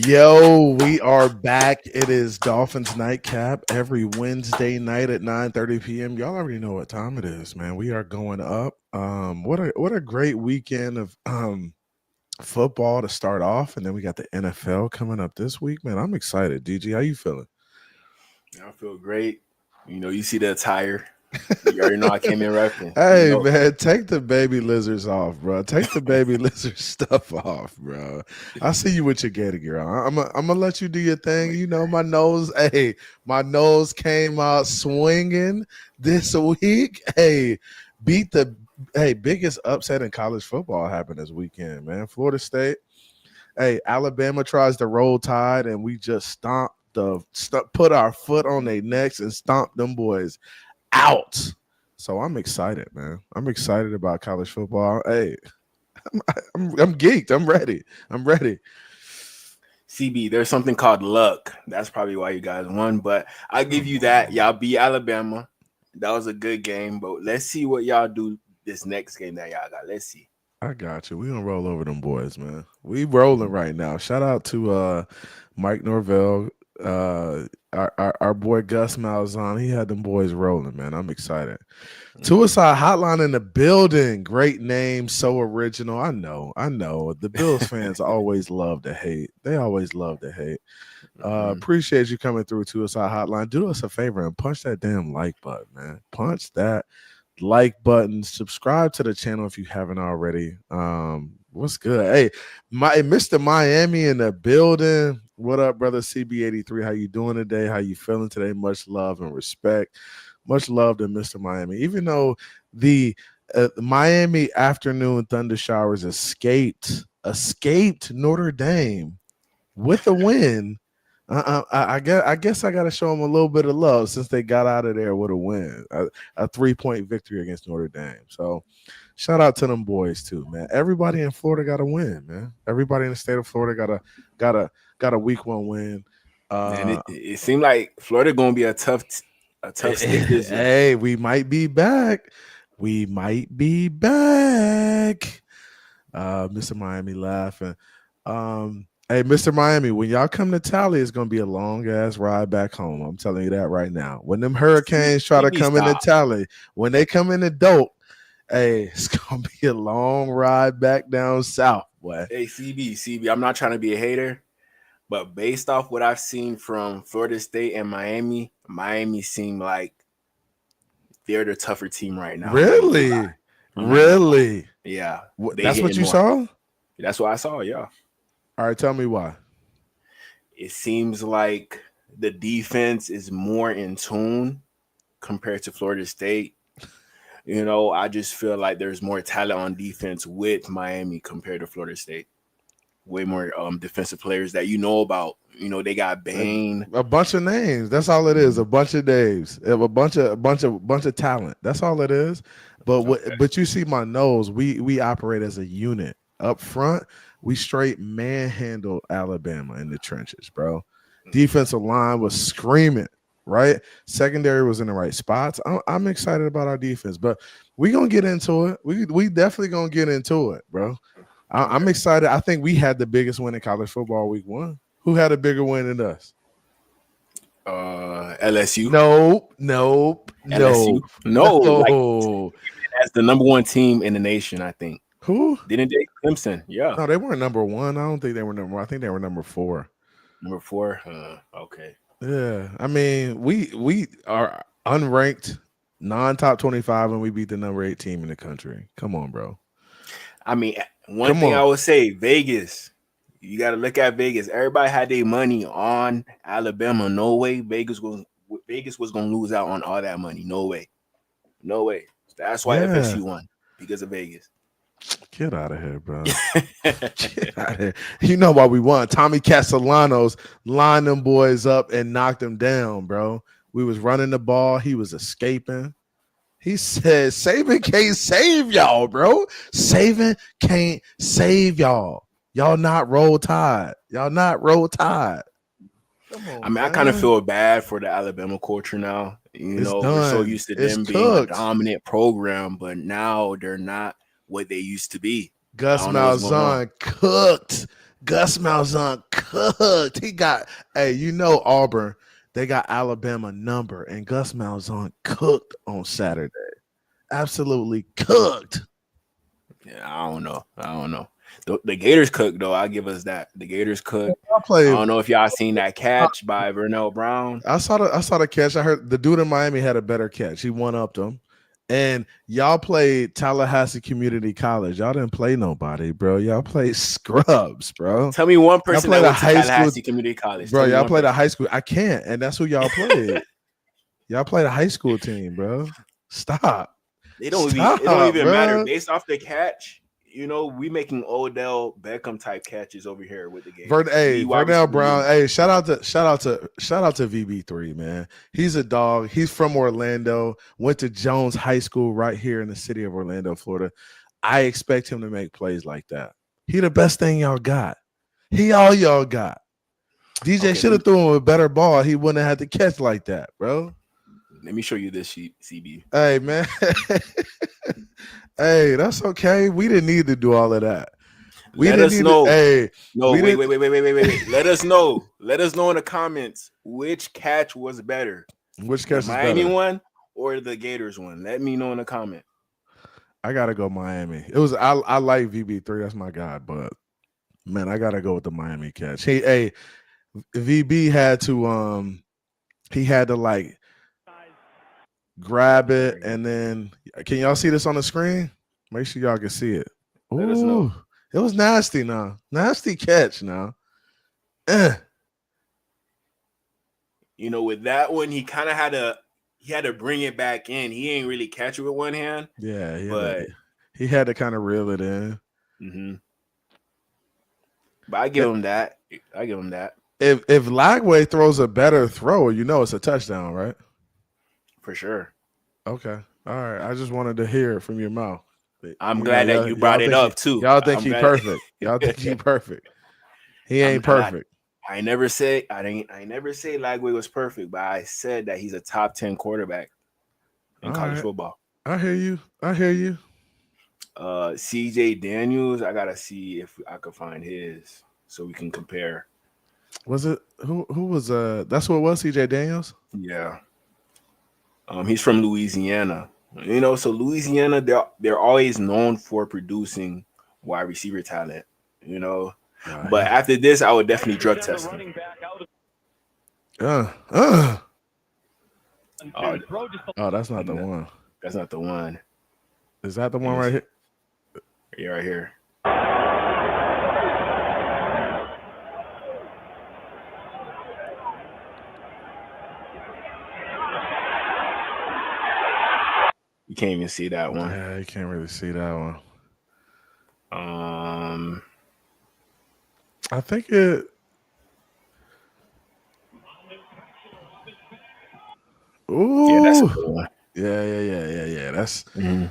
Yo, we are back. It is Dolphins Night Cap every Wednesday night at 9:30 p.m. Y'all already know what time it is, man. We are going up. What a great weekend of football to start off, and then we got the NFL coming up this week, man. I'm excited. DG, how you feeling? I feel great. You see the attire. You already know I came in repping. Hey man, take the baby lizards off, bro. Take the baby lizard stuff off, bro. I see you with your gator girl. I'm gonna let you do your thing. You know, my nose. Hey, my nose came out swinging this week. Hey, beat the biggest upset in college football happened this weekend, man. Florida State. Hey, Alabama tries to roll tide, and we just put our foot on their necks and stomp them boys out. So I'm excited, man. I'm excited about college football. Hey, I'm geeked. I'm ready. CB, there's something called luck. That's probably why you guys won, but I give you that. Y'all beat Alabama. That was a good game, but let's see what y'all do this next game that y'all got. Let's see. I got you. We gonna roll over them boys, man. We rolling right now. Shout out to Mike Norvell. Our boy Gus Malzahn, he had them boys rolling, man. I'm excited. Suicide Hotline in the building. Great name, so original. I know. The Bills fans always love to hate. They always love to hate. Appreciate you coming through Suicide Hotline. Do us a favor and punch that damn like button, man. Punch that like button. Subscribe to the channel if you haven't already. What's good? Hey, Mr. Miami in the building. What up, brother? CB83. How you doing today? How you feeling today? Much love and respect. Much love to Mr. Miami. Even though the Miami afternoon thunder showers escaped Notre Dame with a win. I guess I got to show them a little bit of love since they got out of there with a win, a 3-point victory against Notre Dame. So shout out to them boys too, man. Everybody in Florida got to win, man. Everybody in the state of Florida got a week 1 win. And it seemed like Florida gonna be a tough stick this year. Hey, we might be back. Mr. Miami laughing. Hey, Mr. Miami, when y'all come to Tally, it's going to be a long-ass ride back home. I'm telling you that right now. When them hurricanes try to come into Tally, when they come into Dope, hey, it's going to be a long ride back down south, boy. Hey, CB, I'm not trying to be a hater, but based off what I've seen from Florida State and Miami seem like they're the tougher team right now. Really? Really? Yeah. That's what you saw? That's what I saw, yeah. All right, tell me why. It seems like the defense is more in tune compared to Florida State. I just feel like there's more talent on defense with Miami compared to Florida State. Way more defensive players that you know about. They got Bain. A bunch of names. That's all it is. A bunch of names. A bunch of talent. That's all it is. But you see my nose. We operate as a unit. Up front, we straight manhandled Alabama in the trenches, bro. Defensive line was screaming, right? Secondary was in the right spots. I'm excited about our defense, but we're going to get into it. We definitely going to get into it, bro. I'm excited. I think we had the biggest win in college football week 1. Who had a bigger win than us? LSU. Nope. LSU. No. That's the number 1 team in the nation, I think. Who? Didn't they? Clemson. Yeah. No, they weren't number 1. I don't think they were number 1. I think they were number 4. Number 4? Okay. Yeah. I mean, we are unranked, non-top 25, and we beat the number 8 team in the country. Come on, bro. I mean, one thing I would say, Vegas. You got to look at Vegas. Everybody had their money on Alabama. No way Vegas was going to lose out on all that money. No way. That's why FSU won, because of Vegas. Get out of here, bro. Get out of here. You know why we won. Tommy Castellanos lined them boys up and knocked them down, bro. We was running the ball. He was escaping. He said, Saban can't save y'all, bro. Saban can't save y'all. Y'all not roll tide. Come on, I kind of feel bad for the Alabama culture now. We're so used to them being a dominant program, but now they're not what they used to be. Gus Malzahn cooked Gus Malzahn cooked. He got, hey, you know Auburn, they got Alabama number, and Gus Malzahn cooked on Saturday. Absolutely cooked. Yeah, I don't know. The Gators cooked though. I'll give us that. The Gators cooked. I I played. don't know if y'all seen that catch by Vernell Brown. I saw the catch. I heard the dude in Miami had a better catch. He one upped him. And y'all played Tallahassee Community College. Y'all didn't play nobody, bro. Y'all played scrubs, bro. Tell me one Y'all person played that a went to high school, Tallahassee Community College. bro. Tell me Y'all one played a person. high school. I can't, and that's who y'all played. Y'all played a high school team, bro. Stop. It don't Stop, even matter. bro. Based off the catch, we making Odell Beckham type catches over here with the Gators. Vernell Brown. Hey, shout out to VB3, man. He's a dog. He's from Orlando. Went to Jones High School right here in the city of Orlando, Florida. I expect him to make plays like that. He the best thing y'all got. He all y'all got. DJ should have thrown him a better ball. He wouldn't have had to catch like that, bro. Let me show you this sheet, CB. Hey, man. Hey, that's okay. We didn't need to do all of that. Let us know. Hey, no, wait. Let us know. Let us know in the comments which catch was better. Which catch is Miami better? one or the Gators one? Let me know in the comment. I gotta go Miami. It was I like VB3. That's my guy, but man, I gotta go with the Miami catch. VB had to he had to like grab it, and then can y'all see this on the screen? Make sure y'all can see it. Let us know. It was nasty now. Nasty catch now. With that one, he kind of had to bring it back in. He ain't really catch it with one hand. Yeah, but he had to kind of reel it in. Mm-hmm. But I give him that. If Lagway throws a better throw, it's a touchdown, right? For sure. Okay. All right. I just wanted to hear it from your mouth. I'm glad that you brought it up too. Y'all think he's perfect. Y'all think he's perfect. He ain't perfect. I never say Lagway was perfect, but I said that he's a top 10 quarterback in college football. I hear you. CJ Daniels, I gotta see if I could find his so we can compare. Was it who was that's what it was, CJ Daniels? Yeah. He's from Louisiana. So Louisiana, they're always known for producing wide receiver talent, But after this, I would definitely drug test him. Oh, that's not the one. That's not the one. Is that the one right here? Yeah, right here. You can't even see that one. Yeah, you can't really see that one. I think it. Ooh. Yeah, that's a good one. Yeah. That's mm-hmm.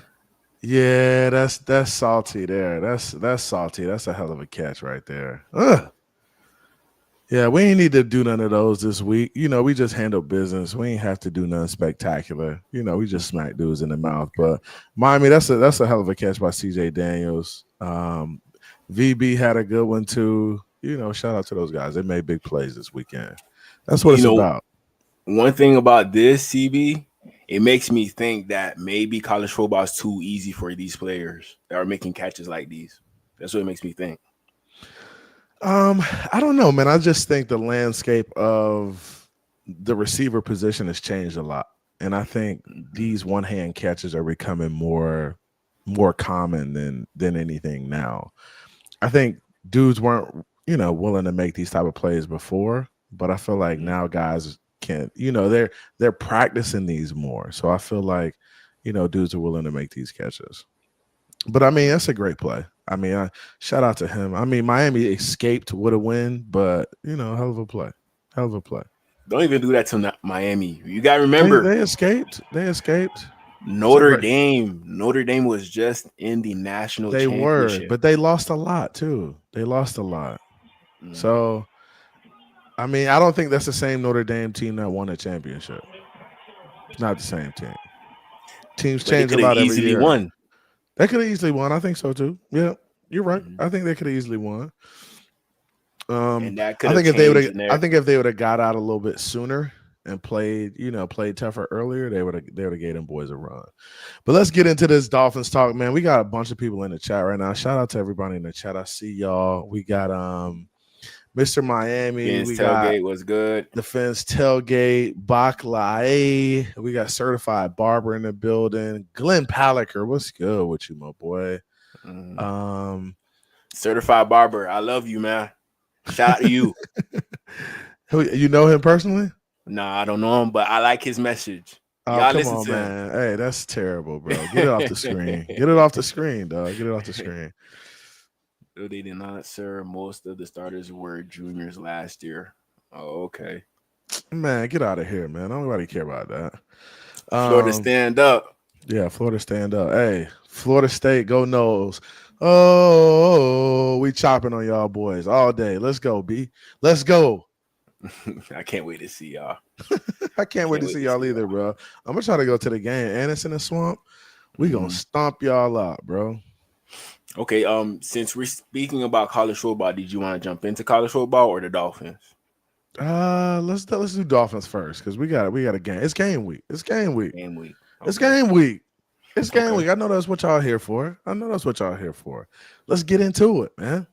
Yeah, that's salty there. That's salty. That's a hell of a catch right there. Yeah, we ain't need to do none of those this week. We just handle business. We ain't have to do nothing spectacular. We just smack dudes in the mouth. But Miami, that's a hell of a catch by CJ Daniels. VB had a good one too. Shout out to those guys. They made big plays this weekend. That's what it's about. One thing about this, CB, it makes me think that maybe college football is too easy for these players that are making catches like these. That's what it makes me think. I don't know, man. I just think the landscape of the receiver position has changed a lot. And I think these one-hand catches are becoming more common than anything now. I think dudes weren't, willing to make these type of plays before, but I feel like now guys can't, they're practicing these more. So I feel like, dudes are willing to make these catches. But I mean, that's a great play. I mean, shout out to him. I mean, Miami escaped with a win, but hell of a play. Don't even do that to Miami. You got to remember, they escaped. Notre Dame was just in the national championship. Were, but they lost a lot too. Mm-hmm. So, I mean, I don't think that's the same Notre Dame team that won a championship. It's not the same team. Teams change a lot every year. Won. They could have easily won. I think so too. Yeah, you're right. Mm-hmm. I think they could have easily won. Um, and that could I have think if they would changed have, in I there. think if they would have got out a little bit sooner and played tougher earlier, they would have gave them boys a run. But let's get into this Dolphins talk, man. We got a bunch of people in the chat right now. Shout out to everybody in the chat. I see y'all. We got Mr. Miami. Ben's We got tailgate was good. Defense Tailgate, Baklae. We got Certified Barber in the building. Glenn Paliker, what's good with you, my boy? Mhm. Um, Certified barber, I love you, man. Shout out to you. you know him personally? Nah, I don't know him, but I like his message. Oh, Y'all come listen on, to man. Hey, that's terrible, bro. Get it off the screen. him. Get it off the screen, dog. Get it off the screen. No, they did not, sir. Most of the starters were juniors last year. Oh, okay. Man, get out of here, man. Nobody care about that. Florida stand up. Yeah, Florida stand up. Hey, Florida State, go Noles. Oh, we chopping on y'all boys all day. Let's go, B. Let's go. I can't wait to see y'all. I can't wait Can't to wait see to y'all see either, y'all. bro. I'm gonna try to go to the game, and it's in the swamp. We gonna Mhm. stomp y'all out, bro. Okay. Since we're speaking about college football, did you want to jump into college football or the Dolphins? Let's do Dolphins first because we got a game. It's game week. It's game week. Game week. It's Okay. game week. It's game Okay. week. I know that's what y'all here for. I know that's what y'all here for. Let's get into it, man.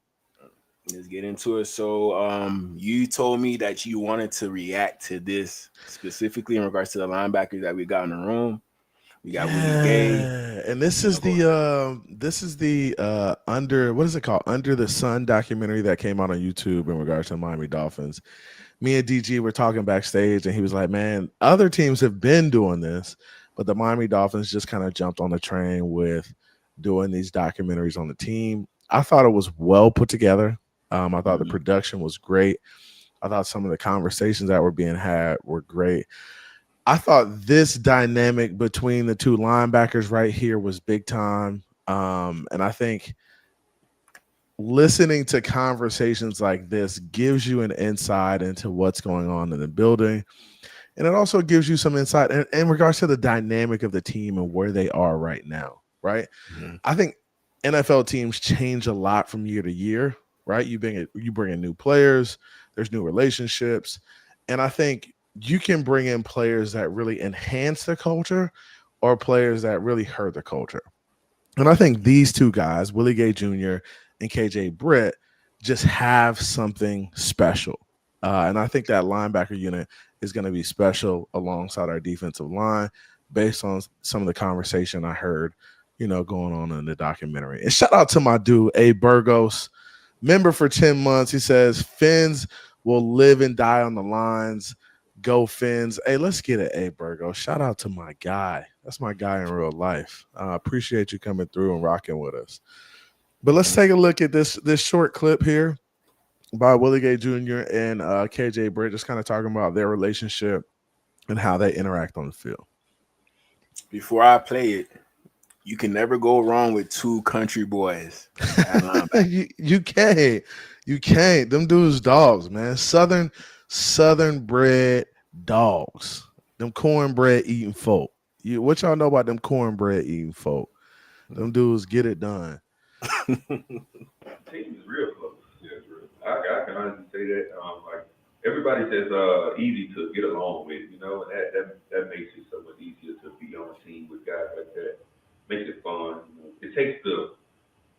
Let's get into it. So, you told me that you wanted to react to this specifically in regards to the linebackers that we got in the room. We got Willie Gay. Yeah, and this is Go ahead. the under what is it called? Under the Sun documentary that came out on YouTube in regards to the Miami Dolphins. Me and DG were talking backstage, and he was like, "Man, other teams have been doing this, but the Miami Dolphins just kind of jumped on the train with doing these documentaries on the team." I thought it was well put together. I thought the Mhm. production was great. I thought some of the conversations that were being had were great. I thought this dynamic between the two linebackers right here was big time. And I think listening to conversations like this gives you an insight into what's going on in the building. And it also gives you some insight in regards to the dynamic of the team and where they are right now. Right. Mhm. I think NFL teams change a lot from year to year. Right. You bring in new players, there's new relationships. And I think you can bring in players that really enhance the culture or players that really hurt the culture. And I think these two guys, Willie Gay Jr. and KJ Britt, just have something special. And I think that linebacker unit is going to be special alongside our defensive line based on some of the conversation I heard, going on in the documentary. And shout out to my dude, A. Burgos, member for 10 months. He says, Fins will live and die on the lines. Go Fins. Hey, let's get it, A. Burgos. Shout out to my guy. That's my guy in real life. Appreciate you coming through and rocking with us. But let's take a look at this short clip here by Willie Gay Jr. and KJ Britt, just kind of talking about their relationship and how they interact on the field. Before I play it, you can never go wrong with two country boys at linebacker. you can't. Them dudes dogs, man. Southern bred dogs. Them cornbread eating folk. What y'all know about them cornbread eating folk? Them dudes get it done. Team is real close. Yeah, it's real. I can honestly say that. Like everybody's just easy to get along with, and that makes it so much easier to be on a team with guys like that. Makes it fun. It takes the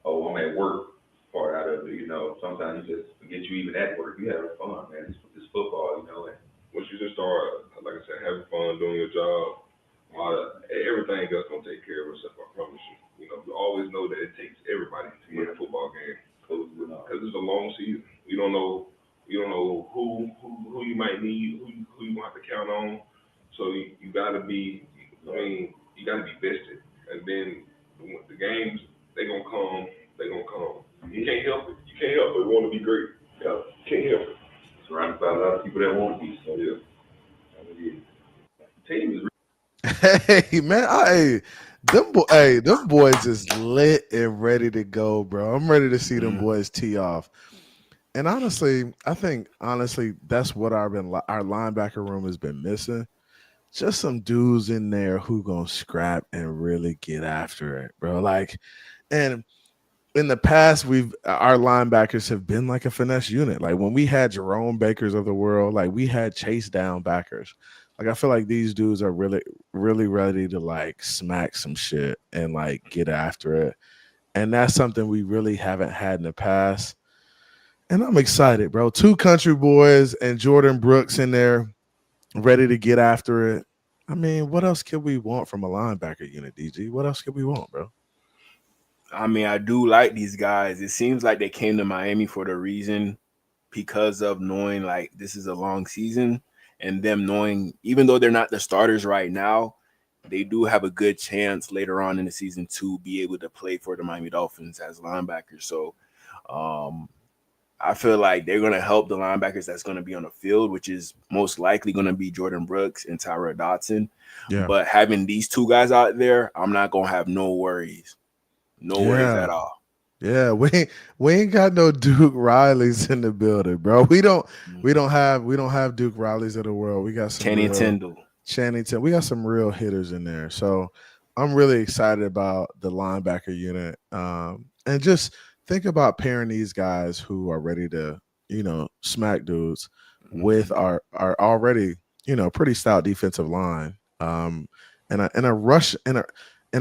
I'm at work part out of it. Sometimes you just forget you even at work. You having fun, man. It's football. And Once you just start, like I said, having fun doing your job, everything else gonna take care of itself. I promise you. You always know that it takes everybody to win a football game because it's a long season. You don't know who you might need, who you want to count on. So you gotta be. I mean, you gotta be vested, and then the games they gonna come. They gonna come. You can't help it. You can't help it. We want to be great. Yeah, can't help it. surrounded by a lot of people that want to be. So Yeah. team is Hey man, them boys is lit and ready to go, bro. I'm ready to see them Mhm. boys tee off. And honestly, I think that's what our linebacker room has been missing. Just some dudes in there who gonna scrap and really get after it, bro. Like, and in the past, our linebackers have been like a finesse unit. Like when we had Jerome Bakers of the world, like we had chase down backers. Like I feel like these dudes are really, really ready to like smack some shit and like get after it. And that's something we really haven't had in the past. And I'm excited, bro. Two country boys and Jordan Brooks in there, ready to get after it. I mean, what else could we want from a linebacker unit, DG? What else could we want, bro? I mean, I do like these guys. It seems like they came to Miami for the reason because of knowing like this is a long season and them knowing even though they're not the starters right now, they do have a good chance later on in the season to be able to play for the Miami Dolphins as linebackers. So um I feel like they're going to help the linebackers that's going to be on the field, which is most likely going to be Jordan Brooks and Tyra Dotson. Yeah. But having these two guys out there, I'm not going to have no worries. No worries Yeah. at all. Yeah, we ain't got no Duke Rileys in the building, bro. We don't have Duke Rileys of the world. We got some Channing real Tindall. Channington. We got some real hitters in there. So I'm really excited about the linebacker unit. And just think about pairing these guys who are ready to, smack dudes with Mhm. our already, pretty stout defensive line. And a rush in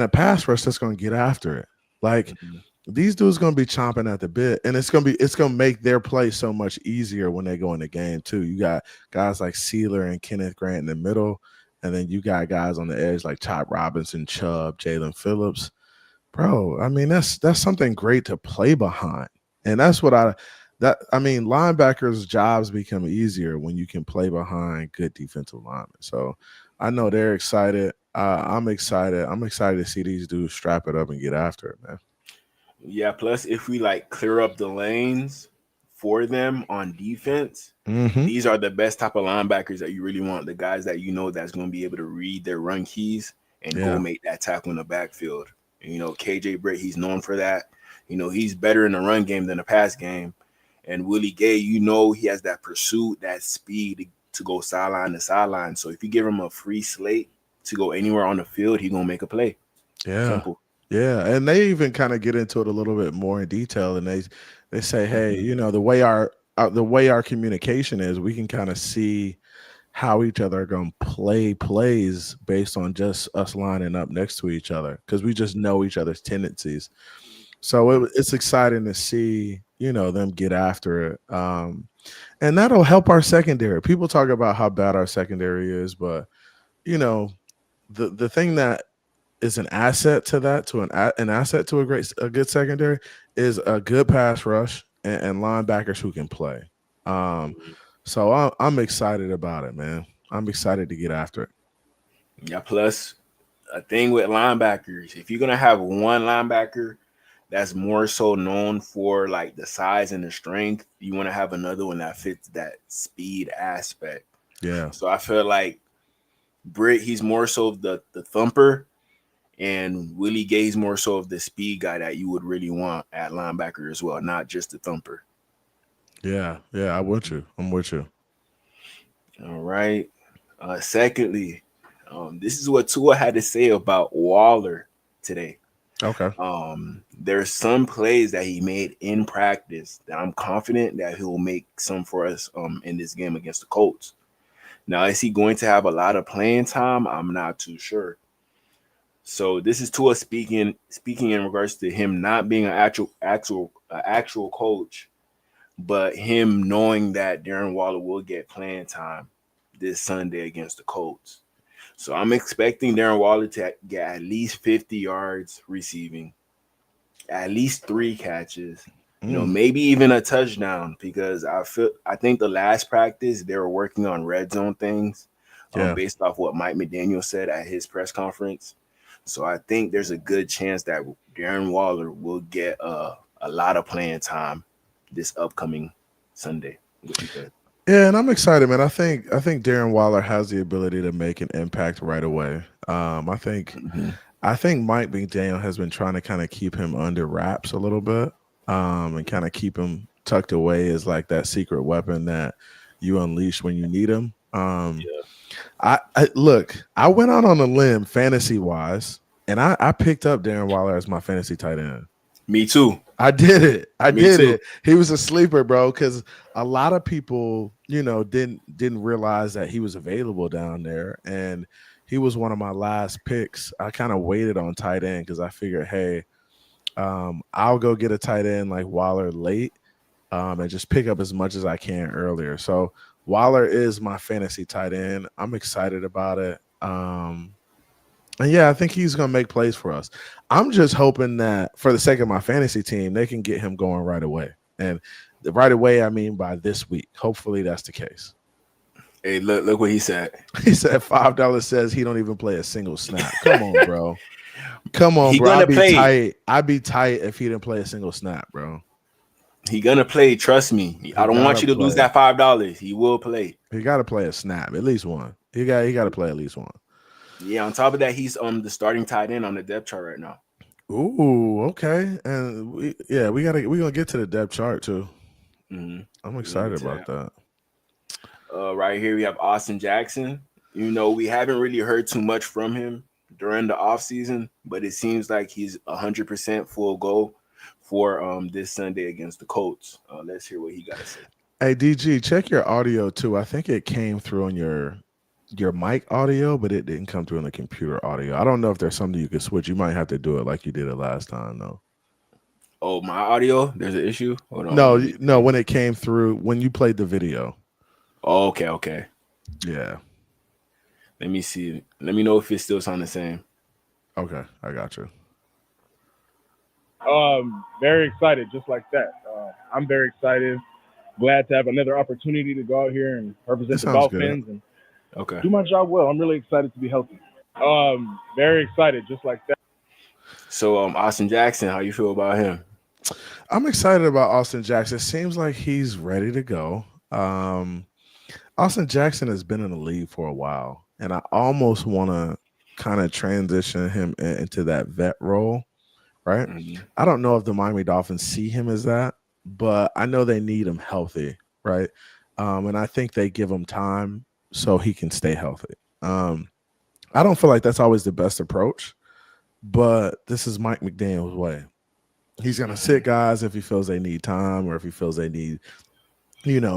a pass rush that's gonna get after it. Like Mhm. these dudes gonna be chomping at the bit, and it's gonna make their play so much easier when they go in the game too. You got guys like Sealer and Kenneth Grant in the middle, and then you got guys on the edge like Chop Robinson, Chubb, Jalen Phillips. Bro, I mean that's something great to play behind, and that's what linebackers' jobs become easier when you can play behind good defensive linemen. So I know they're excited. I'm excited. I'm excited to see these dudes strap it up and get after it, man. Yeah, plus if we like clear up the lanes for them on defense, Mm-hmm. these are the best type of linebackers that you really want. The guys that you know that's going to be able to read their run keys and go Yeah. make that tackle in the backfield. And, KJ Britt, he's known for that. He's better in the run game than the pass game. And Willie Gay, he has that pursuit, that speed to go sideline to sideline. So if you give him a free slate to go anywhere on the field, he's going to make a play. Yeah. Simple. Yeah. And they even kind of get into it a little bit more in detail, and they say, hey, Mhm. the way our communication is, we can kind of see how each other are going to play plays based on just us lining up next to each other because we just know each other's tendencies. So it's exciting to see, them get after it. And that'll help our secondary. People talk about how bad our secondary is, but you know, the thing that is an asset to that, to an asset to a good secondary, is a good pass rush and linebackers who can play. Um, so I'm excited about it, man. I'm excited to get after it. Yeah, plus a thing with linebackers, if you're gonna have one linebacker that's more so known for like the size and the strength, you want to have another one that fits that speed aspect. Yeah, So I feel like Britt, he's more so of the thumper, and Willie Gay's more so of the speed guy that you would really want at linebacker as well, not just the thumper. yeah. I'm with you. All right. Secondly, this is what Tua had to say about Waller today. Okay. There's some plays that he made in practice that I'm confident that he'll make some for us in this game against the Colts. Now, is he going to have a lot of playing time? I'm not too sure. So this is Tua speaking in regards to him not being an actual coach, but him knowing that Darren Waller will get playing time this Sunday against the Colts. So I'm expecting Darren Waller to get at least 50 yards receiving, at least 3 catches, Mm, maybe even a touchdown because I think the last practice they were working on red zone things, yeah. based off what Mike McDaniel said at his press conference. So I think there's a good chance that Darren Waller will get a lot of playing time this upcoming Sunday. What you said. Yeah, and I'm excited, man. I think Darren Waller has the ability to make an impact right away. Mhm. I think Mike McDaniel has been trying to kind of keep him under wraps a little bit, and kind of keep him tucked away as like that secret weapon that you unleash when you need him. Yeah. I look, I went out on a limb fantasy wise, and I picked up Darren Waller as my fantasy tight end. Me too. I did it. I Me did too. it. He was a sleeper, bro, because a lot of people, didn't realize that he was available down there. And he was one of my last picks. I kind of waited on tight end because I figured, hey, I'll go get a tight end like Waller late, and just pick up as much as I can earlier. So Waller is my fantasy tight end. I'm excited about it. And yeah, I think he's going to make plays for us. I'm just hoping that for the sake of my fantasy team, they can get him going right away. And right away, I mean by this week. Hopefully that's the case. Hey, look what he said. He said $5 says he don't even play a single snap. Come on, bro. Come on, He bro. gonna I'd be play. tight. I'd be tight if he didn't play a single snap, bro. He gonna play. Trust me. I don't want you to lose that $5. He will play. He got to play a snap, at least one. He got to play at least one. Yeah. On top of that, he's the starting tight end on the depth chart right now. Ooh, okay. And we're gonna get to the depth chart too. Mm-hmm. I'm excited about that. Right here we have Austin Jackson. We haven't really heard too much from him during the offseason, but it seems like he's 100% full go for this Sunday against the Colts. Let's hear what he got to say. Hey, DG, check your audio too. I think it came through on your mic audio, but it didn't come through on the computer audio. I don't know if there's something you could switch. You might have to do it like you did it last time, though. Oh, my audio? There's an issue? Hold on. No, when it came through, when you played the video. Oh, okay. Yeah. Let me see. Let me know if it still sounds the same. Okay, I got you. Very excited, just like that. I'm very excited. Glad to have another opportunity to go out here and represent the Dolphins and do my job well. I'm really excited to be healthy. Very excited, just like that. So, Austin Jackson, how you feel about him? I'm excited about Austin Jackson. It seems like he's ready to go. Austin Jackson has been in the league for a while, and I almost want to kind of transition him into that vet role, right? Mm-hmm. I don't know if the Miami Dolphins see him as that, but I know they need him healthy, right? And I think they give him time so he can stay healthy. I don't feel like that's always the best approach, but this is Mike McDaniel's way. He's going to sit guys if he feels they need time or if he feels they need,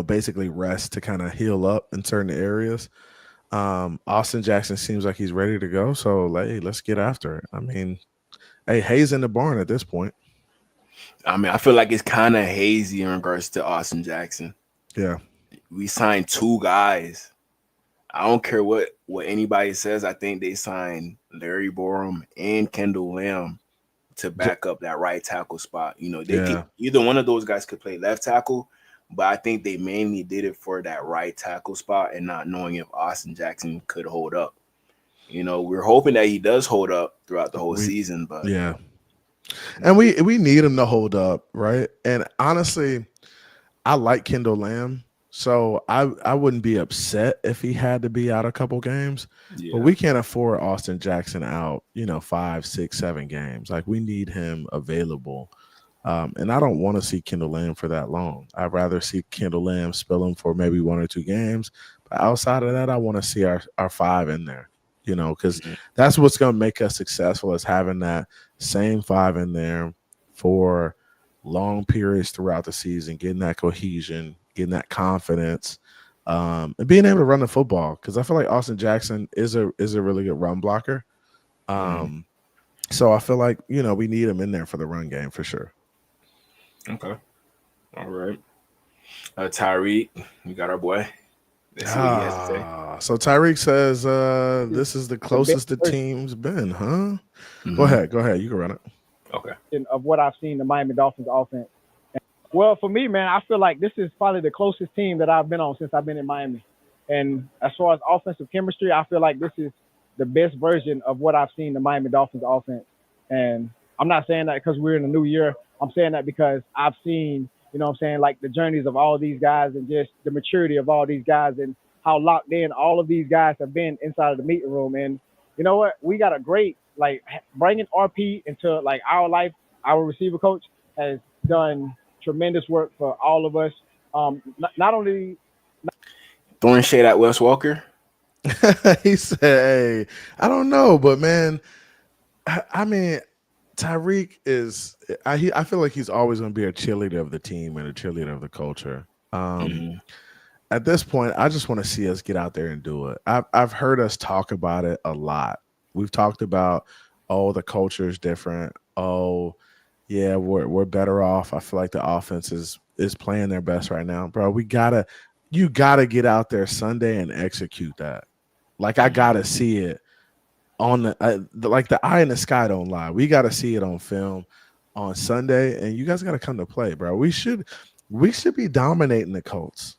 basically rest to kind of heal up in certain areas. Austin Jackson seems like he's ready to go. So, let's get after it. I mean, hey, Hayes in the barn at this point. I mean, I feel like it's kind of hazy in regards to Austin Jackson. Yeah. We signed 2 guys. I don't care what anybody says. I think they signed Larry Borum and Kendall Lamb to back up that right tackle spot. Could, either one of those guys could play left tackle, but I think they mainly did it for that right tackle spot and not knowing if Austin Jackson could hold up. We're hoping that he does hold up throughout the whole season, but yeah. And we need him to hold up, right? And honestly, I like Kendall Lamb. So I wouldn't be upset if he had to be out a couple games, but we can't afford Austin Jackson out, 5, 6, 7 games. Like we need him available. And I don't want to see Kendall Lamb for that long. I'd rather see Kendall Lamb spill him for maybe 1 or 2 games. But outside of that, I want to see our 5 in there, because that's what's going to make us successful is having that same 5 in there for long periods throughout the season, getting that cohesion, getting that confidence, and being able to run the football. Because I feel like Austin Jackson is a really good run blocker. So I feel like, we need him in there for the run game for sure. Okay. All right. Tyreek, we got our boy. Let's see what he has to say. So Tyreek says this is the closest the team's been, huh? Mm-hmm. Go ahead. You can run it. Okay. Of what I've seen the Miami Dolphins offense. Well, for me, man, I feel like this is probably the closest team that I've been on since I've been in Miami. And as far as offensive chemistry, I feel like this is the best version of what I've seen the Miami Dolphins offense. And I'm not saying that because we're in a new year. I'm saying that because I've seen, like the journeys of all these guys and just the maturity of all these guys and how locked in all of these guys have been inside of the meeting room. And you know what? We got a great, bringing RP into our life. Our receiver coach has done tremendous work for all of us. Not only throwing shade at Wes Walker. He said, "Hey, I don't know, but man, I mean, Tyreek is I feel like he's always going to be a cheerleader of the team and a cheerleader of the culture. Mhm. At this point, I just want to see us get out there and do it. I've heard us talk about it a lot. We've talked about, oh, the culture is different. Oh, yeah, we're better off. I feel like the offense is playing their best right now, bro. You gotta get out there Sunday and execute that. Like I Mhm. gotta see it on like the eye in the sky don't lie. We gotta see it on film on Sunday, and you guys gotta come to play, bro. We should be dominating the Colts.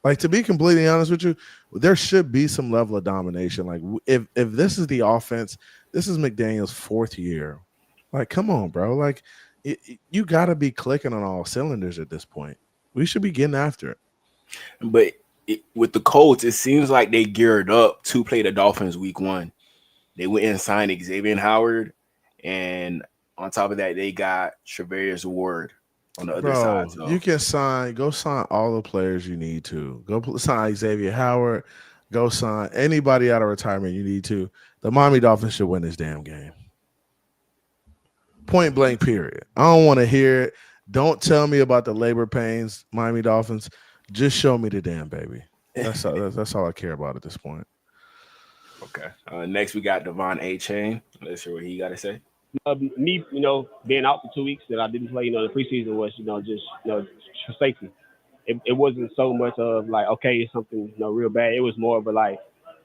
Like to be completely honest with you, there should be some level of domination. Like if this is the offense, this is McDaniel's fourth year. Like, come on, bro. Like you got to be clicking on all cylinders at this point. We should be getting after it. But with the Colts, it seems like they geared up to play the Dolphins week 1. They went and signed Xavier Howard, and on top of that, they got Travarius Ward on the other side. Bro, you So can go sign all the players you need to. Sign Xavier Howard, go sign anybody out of retirement you need to. The Miami Dolphins should win this damn game. Point blank, period. I don't want to hear it. Don't tell me about the labor pains, Miami Dolphins. Just show me the damn baby. That's all I care about at this point. okay. Next, we got Devon A. Chain. Let's hear what he got to say. Me, being out for 2 weeks that I didn't play, the preseason was, just, for safety. It wasn't so much of like, okay, it's something, real bad. It was more of a like,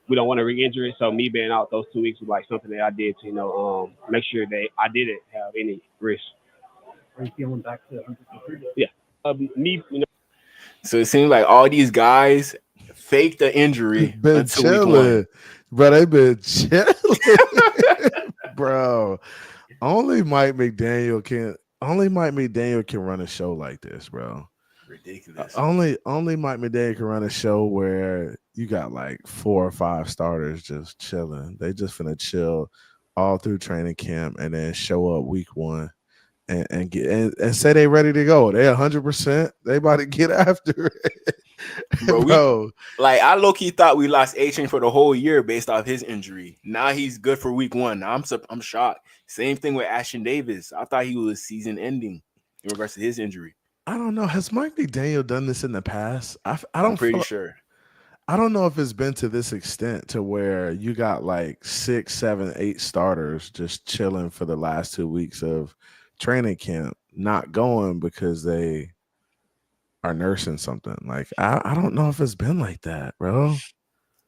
we don't want to re-injure it. So me being out those 2 weeks was like something that I did to, make sure that I didn't have any risk. Are you feeling back to 100%? Yeah. Me, So it seems like all these guys faked the injury Been until week 1. chilling, bro. They been chilling, bro. Only Mike McDaniel can run a show like this, bro. Ridiculous. Only Mike McDaniel can run a show where you got like 4 or 5 starters just chilling. They just finna chill all through training camp and then show up week 1 and get and say they ready to go. They 100%. They about to get after it. Bro, I low-key thought we lost A-Chain for the whole year based off his injury. Now he's good for week 1. Now I'm shocked. Same thing with Ashton Davis. I thought he was season ending in regards to his injury. I don't know. Has Mike McDaniel done this in the past? I'm pretty sure. I don't know if it's been to this extent to where you got like 6, 7, 8 starters just chilling for the last 2 weeks of training camp, not going because they are nursing something. Like I don't know if it's been like that, bro.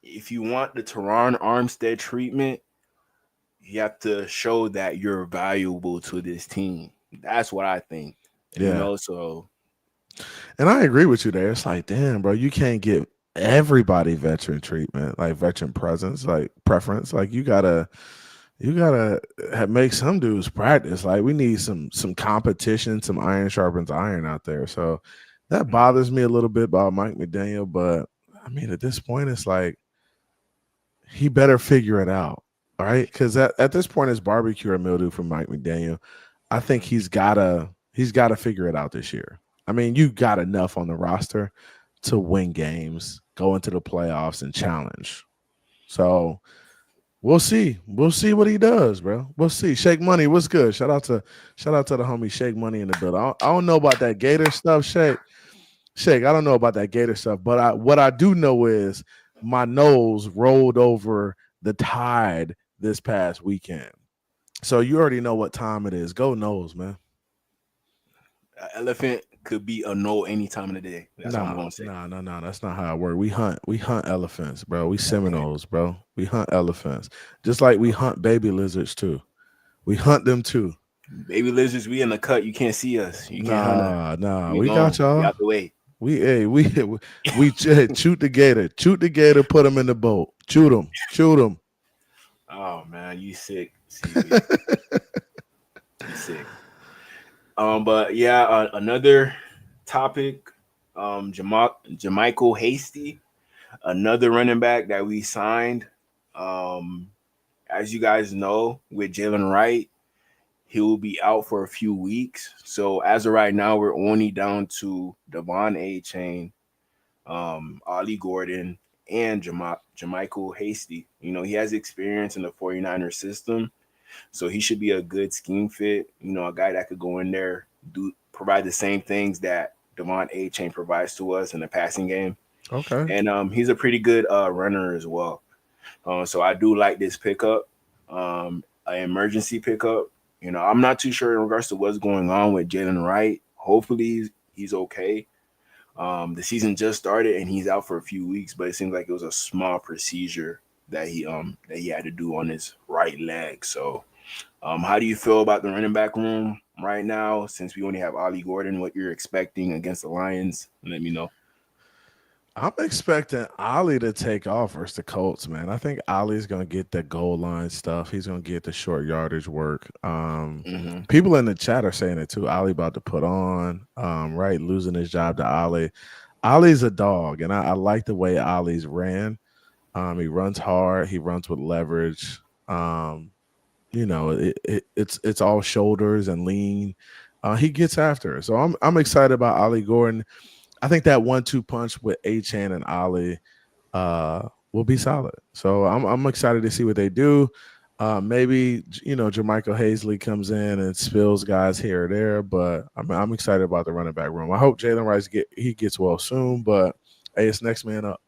If you want the Teron Armstead treatment, you have to show that you're valuable to this team. That's what I think. Yeah. So. And I agree with you there. It's like, damn, bro, you can't give everybody veteran treatment, like veteran presence, like preference. Like you gotta make some dudes practice. Like we need some competition, some iron sharpens iron out there. So that bothers me a little bit about Mike McDaniel, but I mean, at this point, it's like he better figure it out, all right? Because at this point, it's barbecue or mildew from Mike McDaniel. I think he's gotta figure it out this year. I mean, you got enough on the roster to win games, go into the playoffs, and challenge. So we'll see. We'll see what he does, bro. We'll see. Shake Money, what's good? Shout out to the homie Shake Money in the building. I don't know about that Gator stuff, Shake. I don't know about that Gator stuff, but what I do know is my nose rolled over the tide this past weekend. So you already know what time it is. Go Nose, man. Elephant could be a no any time of the day. That's what I'm gonna say. No. That's not how it works. We hunt elephants, bro. We Seminoles, bro. We hunt elephants. Just like we hunt baby lizards too. We hunt them too. Baby lizards, we in the cut. You can't see us. You can't hunt us. Nah. We got y'all. We out the way. We shoot the gator. Shoot the gator, put him in the boat. Shoot him. Oh man, you sick. You sick. But yeah, another topic, Jermichael Hasty, another running back that we signed. As you guys know, with Jalen Wright, he will be out for a few weeks. So as of right now, we're only down to Devon A-Chain, Ollie Gordon, and Jermichael Hasty. He has experience in the 49ers system. So he should be a good scheme fit. A guy that could go in there, provide the same things that Devon A-Chain provides to us in the passing game. Okay. And he's a pretty good runner as well. So I do like this pickup, an emergency pickup. I'm not too sure in regards to what's going on with Jalen Wright. Hopefully he's okay. The season just started and he's out for a few weeks, but it seems like it was a small procedure that he had to do on his right leg. So, how do you feel about the running back room right now? Since we only have Ollie Gordon, what you're expecting against the Lions? Let me know. I'm expecting Ollie to take off versus the Colts, man. I think Ollie's gonna get the goal line stuff. He's gonna get the short yardage work. People in the chat are saying it too. Ollie about to put on, right, losing his job to Ollie. Ollie's a dog, and I like the way Ollie's ran. He runs hard. He runs with leverage. It's all shoulders and lean. He gets after it. So I'm excited about Ollie Gordon. I think that 1-2 punch with A-Chan and Ollie will be solid. So I'm excited to see what they do. Maybe Jermichael Hazley comes in and spills guys here or there, but I'm excited about the running back room. I hope Jalen Rice gets well soon, but hey, it's next man up.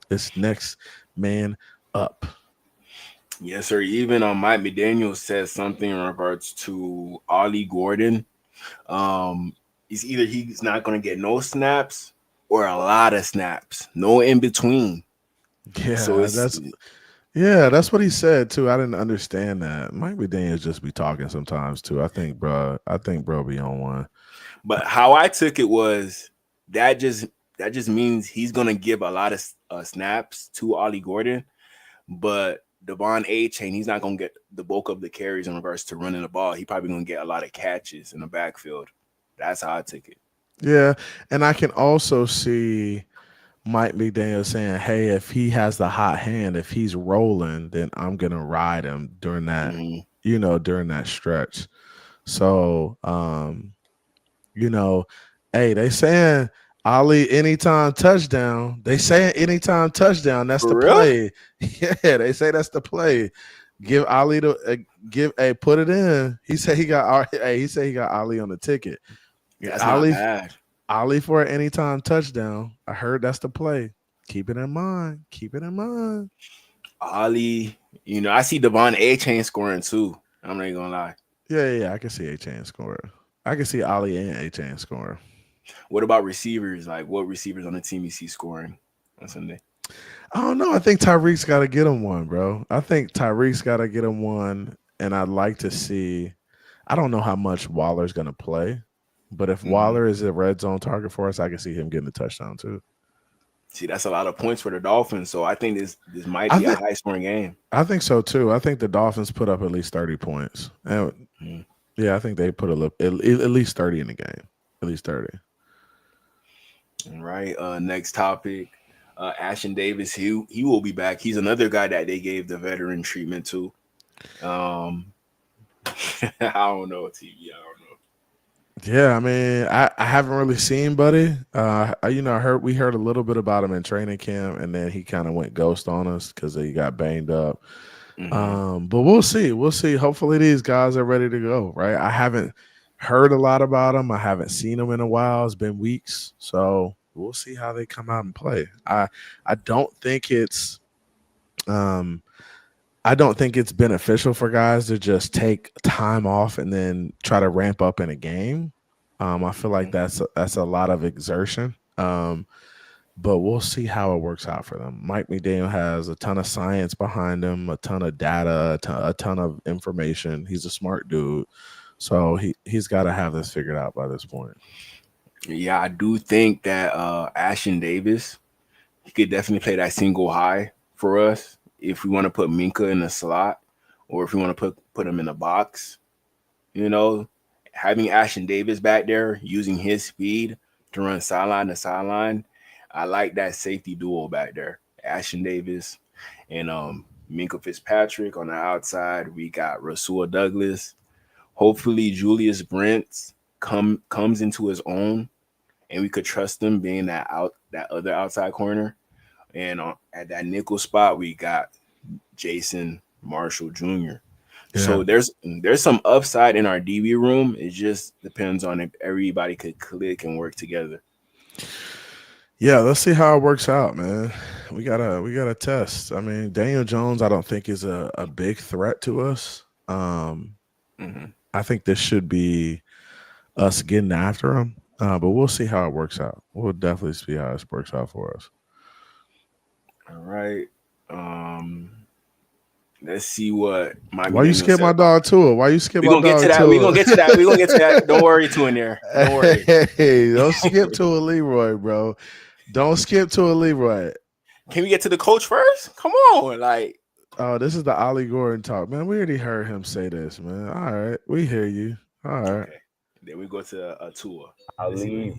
It's next man up. Yes, sir. Even Mike McDaniel says something in regards to Ollie Gordon. It's either he's not going to get no snaps or a lot of snaps, no in between. Yeah, so that's what he said too. I didn't understand that. Mike McDaniel just be talking sometimes too. I think bro be on one. But how I took it was that just means he's going to give a lot of snaps to Ollie Gordon, but Devon A-Chain, he's not going to get the bulk of the carries in regards to running the ball. He probably going to get a lot of catches in the backfield. That's how I took it. Yeah, and I can also see Mike McDaniel saying, hey, if he has the hot hand, if he's rolling, then I'm going to ride him during that, during that stretch. So, hey, they saying Ollie anytime touchdown. They saying anytime touchdown. That's the play. Yeah, they say that's the play. Give Ollie put it in. He said he got Ollie on the ticket. That's Ollie, not bad. Ollie for an anytime touchdown. I heard that's the play. Keep it in mind. Ollie, I see Devon A-Chain scoring too. I'm not even gonna lie. Yeah, I can see A-Chain scoring. I can see Ollie and A-Chain scoring. What about receivers? Like, what receivers on the team you see scoring on Sunday? I don't know. I think Tyreek's got to get him one, bro. And I'd like to see. I don't know how much Waller's going to play, but if Waller is a red zone target for us, I can see him getting a touchdown too. See, that's a lot of points for the Dolphins. So I think this might be a high-scoring game. I think so too. I think the Dolphins put up at least 30 points. And, yeah, I think they put at least 30 in the game. At least 30. All right. Next topic. Ashtyn Davis. He will be back. He's another guy that they gave the veteran treatment to. I don't know, TV. I don't know. Yeah, I mean, I haven't really seen Buddy. We heard a little bit about him in training camp, and then he kind of went ghost on us because he got banged up. But we'll see. Hopefully these guys are ready to go, right? I haven't heard a lot about them. I haven't seen them in a while. It's been weeks. So we'll see how they come out and play. I don't think it's beneficial for guys to just take time off and then try to ramp up in a game. I feel like that's a lot of exertion. But we'll see how it works out for them. Mike McDaniel has a ton of science behind him, a ton of data, a ton of information. He's a smart dude. So he's got to have this figured out by this point. Yeah, I do think that Ashtyn Davis, he could definitely play that single high for us if we want to put Minka in the slot or if we want to put him in the box. Having Ashtyn Davis back there using his speed to run sideline to sideline, I like that safety duo back there. Ashtyn Davis and Minka Fitzpatrick on the outside. We got Rasul Douglas. Hopefully Julius Brents comes into his own, and we could trust him being that other outside corner. And at that nickel spot, we got Jason Marshall Jr. So there's some upside in our DB room. It just depends on if everybody could click and work together. Yeah, let's see how it works out, man. We gotta test. I mean, Daniel Jones, I don't think is a big threat to us. I think this should be us getting after him, but we'll see how it works out. We'll definitely see how this works out for us. All right. Let's see what my. Why you skip my dog Tua? Why you skip my dog Tua? We're gonna get to that. We're gonna get to that. Don't worry, Tua in there. Don't worry. Hey, don't skip to a Leroy, bro. Don't skip to a Leroy. Can we get to the coach first? Come on, like. Oh, this is the Ollie Gordon talk, man. We already heard him say this, man. All right, we hear you. All right. Okay. Then we go to a Tua. I'll leave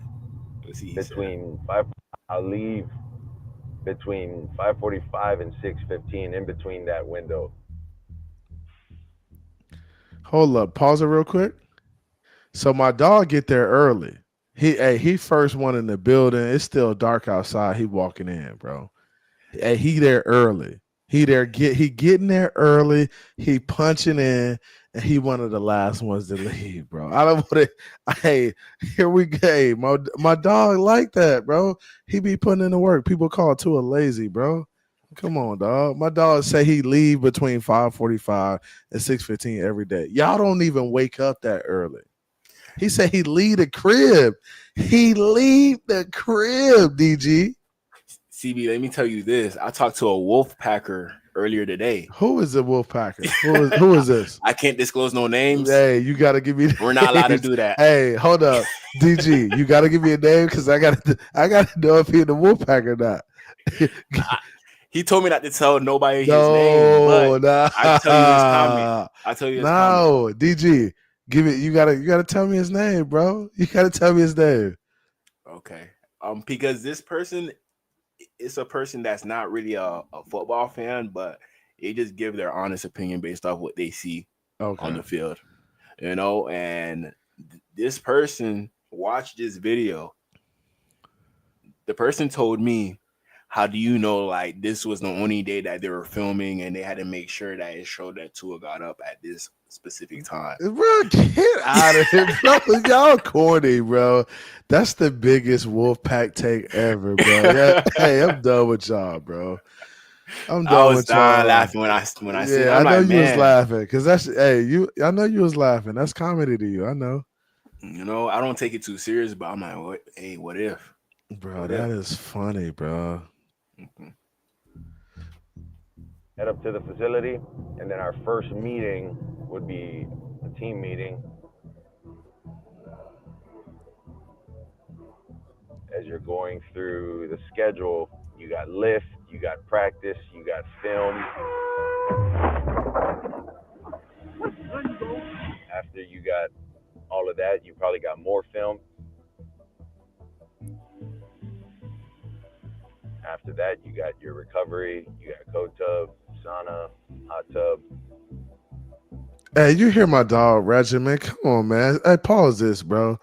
between 5:45 and 6:15. In between that window. Hold up, pause it real quick. So my dog get there early. He first one in the building. It's still dark outside. He walking in, bro. Hey, he there early. He getting there early. He punching in, and he one of the last ones to leave, bro. I don't want to. Hey, here we go. Hey, my dog like that, bro. He be putting in the work. People call Tua lazy, bro. Come on, dog. My dog say he leave between 5:45 and 6:15 every day. Y'all don't even wake up that early. He said he leave the crib. He leave the crib, DG. CB, let me tell you this. I talked to a wolf packer earlier today. Who is the wolf packer? Who is this? I can't disclose no names. Hey, you got to give me. We're not allowed to do that. Hey, hold up, DG. You got to give me a name because I got to know if he's the wolf packer or not. He told me not to tell nobody his name, but I tell you his comment. I tell you his comment. DG, give it. You gotta tell me his name, bro. You gotta tell me his name. Okay. Because this person is a person that's not really a football fan, but they just give their honest opinion based off what they see on the field. You know, and this person watched this video. The person told me, how do you know, like, this was the only day that they were filming and they had to make sure that it showed that Tua got up at this specific time? Bro, get out of here, bro. Y'all corny, bro. That's the biggest Wolfpack take ever, bro. Hey, I'm done with y'all, bro. I'm done with y'all. I was laughing when I said I know you was laughing because that's I know you was laughing. That's comedy to you. I know. You know, I don't take it too serious, but I'm like, what if? Bro, that is funny, bro. Head up to the facility, and then our first meeting would be a team meeting. As you're going through the schedule, you got lift, you got practice, you got film. After you got all of that, you probably got more film. After that, you got your recovery, you got cold tub, sauna, hot tub. Hey, you hear my dog, Regimen? Come on, man. Hey, pause this, bro.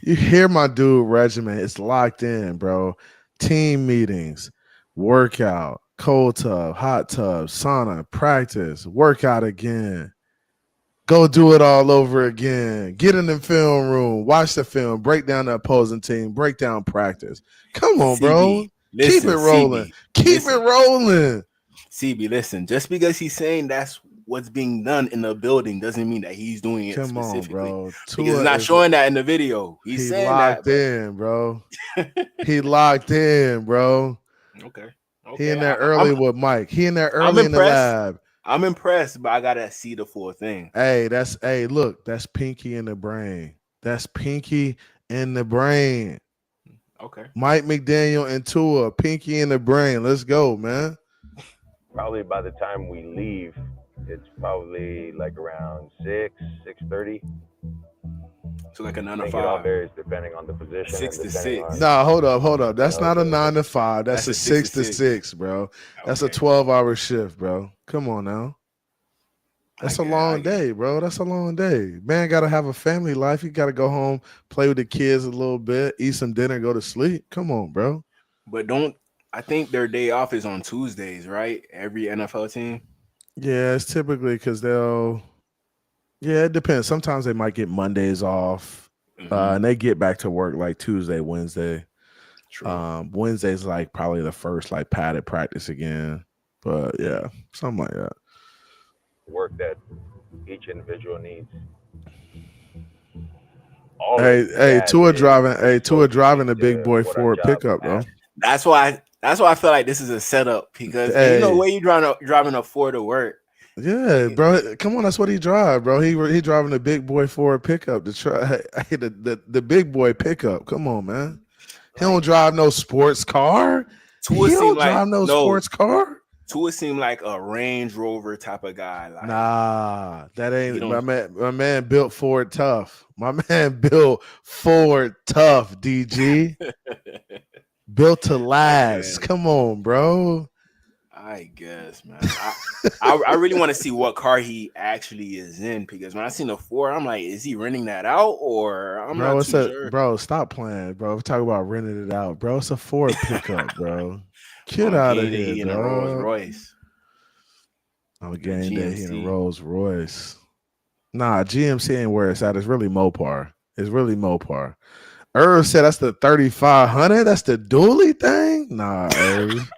You hear my dude, Regimen. It's locked in, bro. Team meetings, workout, cold tub, hot tub, sauna, practice, workout again. Go do it all over again. Get in the film room, watch the film, break down the opposing team, break down practice. Come on, bro. Keep it rolling. Keep it rolling. CB, listen, just because he's saying that's what's being done in the building doesn't mean that he's doing it specifically. Come on, bro. Because he's not showing that in the video. He's saying locked that, in, bro. He locked in, bro. Okay. He in there early with Mike. He in there early in the lab. I'm impressed, but I gotta see the full thing. Hey, look, that's Pinky in the brain. That's Pinky in the brain. Okay. Mike McDaniel and Tua, Pinky in the brain. Let's go, man. Probably by the time we leave, it's probably like around 6:30. So like a 9 to 5. It all varies depending on the position. 6 to 6. Nah, hold up. That's not a 9 to 5. That's a 6 to 6, bro. That's a 12-hour shift, bro. Come on now. That's a long day, bro. That's a long day. Man got to have a family life. You got to go home, play with the kids a little bit, eat some dinner, go to sleep. Come on, bro. But I think their day off is on Tuesdays, right? Every NFL team. Yeah, it's typically because they'll Yeah, it depends. Sometimes they might get Mondays off, and they get back to work like Tuesday, Wednesday. True. Wednesday's like probably the first like padded practice again. But yeah, something like that. Work that each individual needs. All Hey, of that is Tua driving contributing the big to boy what our Ford job pickup though. asks. That's why I feel like this is a setup because ain't no Hey, way you driving a Ford to work. yeah, bro. Come on, that's what he drive, bro. He driving the big boy Ford pickup to try the big boy pickup. Come on, man. He don't drive no sports car. Tua He seemed don't like drive no sports car. Tua seemed like a Range Rover type of guy. Like Nah, that he ain't my don't. man. My man built Ford tough. My man built Ford tough. DG built to last. Man, Come on, bro. I guess, man. I really want to see what car he actually is in because when I seen the Ford, I'm like, is he renting that out or I'm Bro, not it's too a sure. bro. Stop playing, bro. Talk about renting it out, bro. It's a Ford pickup, bro. Get On out of game day, here, he in a Rolls dog. Royce, On a game day, he in a GMC. Rolls Royce. Nah, GMC ain't where it's at. It's really Mopar. It's really Mopar. Irv said that's the 3500. That's the dually thing. Nah, Irv.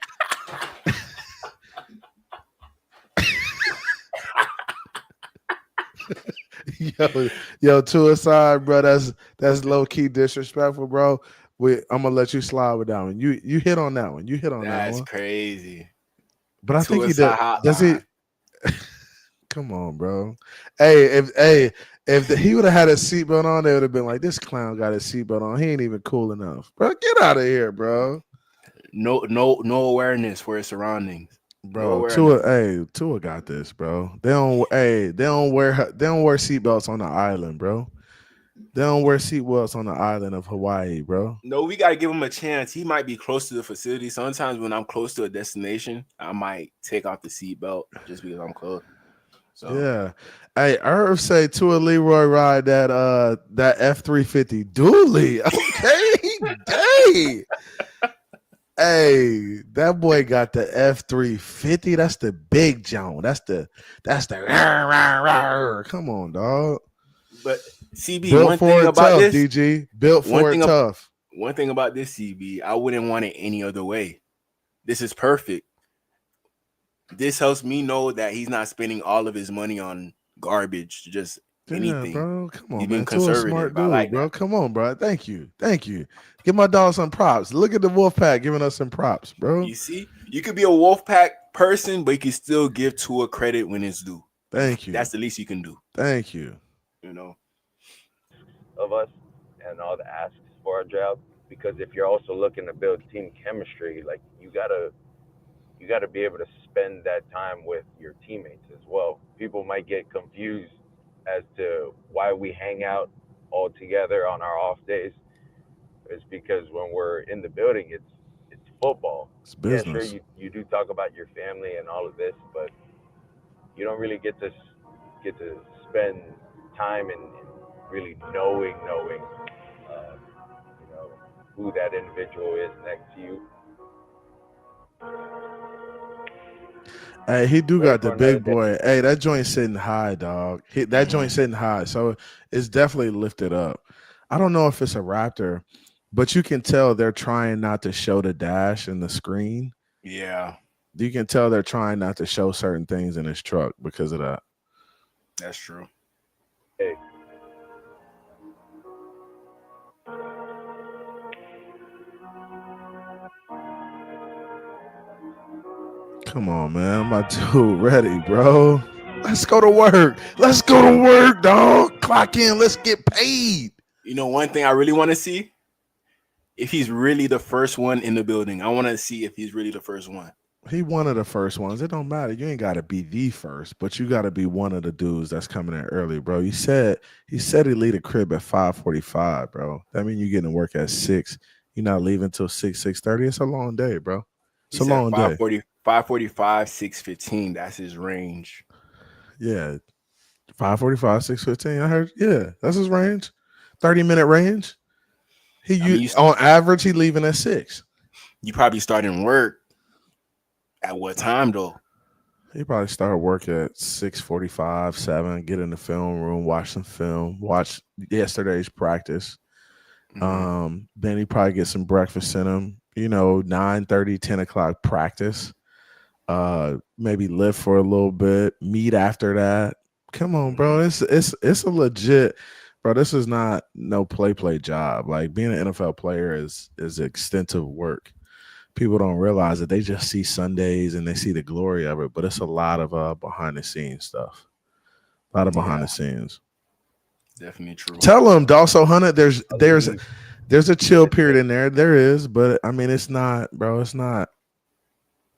yo, to a side, bro. That's low key disrespectful, bro. I'm gonna let you slide with that one. You hit on that one. You hit on that That's one. crazy. But I think he Suicide does he. hotline. Come on, bro. If he would have had a seatbelt on, they would have been like, this clown got his seatbelt on. He ain't even cool enough, bro. Get out of here, bro. No awareness for his surroundings. No Bro, awareness. Tua got this, bro. They don't wear seatbelts on the island, bro. They don't wear seatbelts on the island of Hawaii, bro. No, we gotta give him a chance. He might be close to the facility. Sometimes when I'm close to a destination, I might take off the seatbelt just because I'm close. So Yeah. Hey, Irv say Tua Leroy ride that F-350 dually. Okay, hey. Hey, that boy got the F-350. That's the big John. That's the come on, dog. but CB, Built one for thing it about tough, this, DG. Built for it tough. one thing about this CB, I wouldn't want it any other way. This is perfect. This helps me know that he's not spending all of his money on garbage, just anything. Bro. Come on, He's man. being To a conservative. smart I dude, like bro. that. Come on, bro. Thank you. Give my dog some props. Look at the Wolfpack giving us some props, bro. You see, you could be a Wolfpack person, but you can still give Tua credit when it's due. Thank you. That's the least you can do. Thank you. You know, Of us and all the asks for our job, because if you're also looking to build team chemistry, like you gotta be able to spend that time with your teammates as well. People might get confused as to why we hang out all together on our off days. It's because when we're in the building, it's football. It's Yeah, sure, business. you do talk about your family and all of this, but you don't really get to spend time in really knowing you know, who that individual is next to you. Hey, he do Ready got the for another big day? boy. Hey, that joint sitting high, dog. That joint sitting high, so it's definitely lifted up. I don't know if it's a Raptor, but you can tell they're trying not to show the dash in the screen. yeah, You can tell they're trying not to show certain things in his truck because of that. that's true. Hey, Come on, man. My dude ready, bro. Let's go to work. Let's go to work, dog. Clock in. Let's get paid. You know, one thing I really want to see if he's really the first one in the building. I want to see if he's really the first one. He one of the first ones. It don't matter. You ain't got to be the first, but you got to be one of the dudes that's coming in early, bro. He said he leave the crib at 5:45, bro. That means you getting to work at 6. You're not leaving till 6:30. It's a long day, bro. It's a long day. 5:45, 6:15. That's his range. Yeah. 5:45, 6:15. I heard. Yeah, that's his range. 30-minute range. On average, he leaving at 6. You probably starting work at what time though? He probably started work at 6:45, 7, get in the film room, watch some film, watch yesterday's practice. Then he probably get some breakfast in him, 9:30, 10 o'clock practice. Maybe live for a little bit, meet after that. Come on, bro. It's a legit, bro. This is not no play job. Like being an NFL player is extensive work. People don't realize that. They just see Sundays and they see the glory of it, but it's a lot of behind the scenes stuff. A lot of behind the scenes. Definitely true. Tell them, Dawso Hunter, there's a chill period in there. There is, but I mean it's not, bro. It's not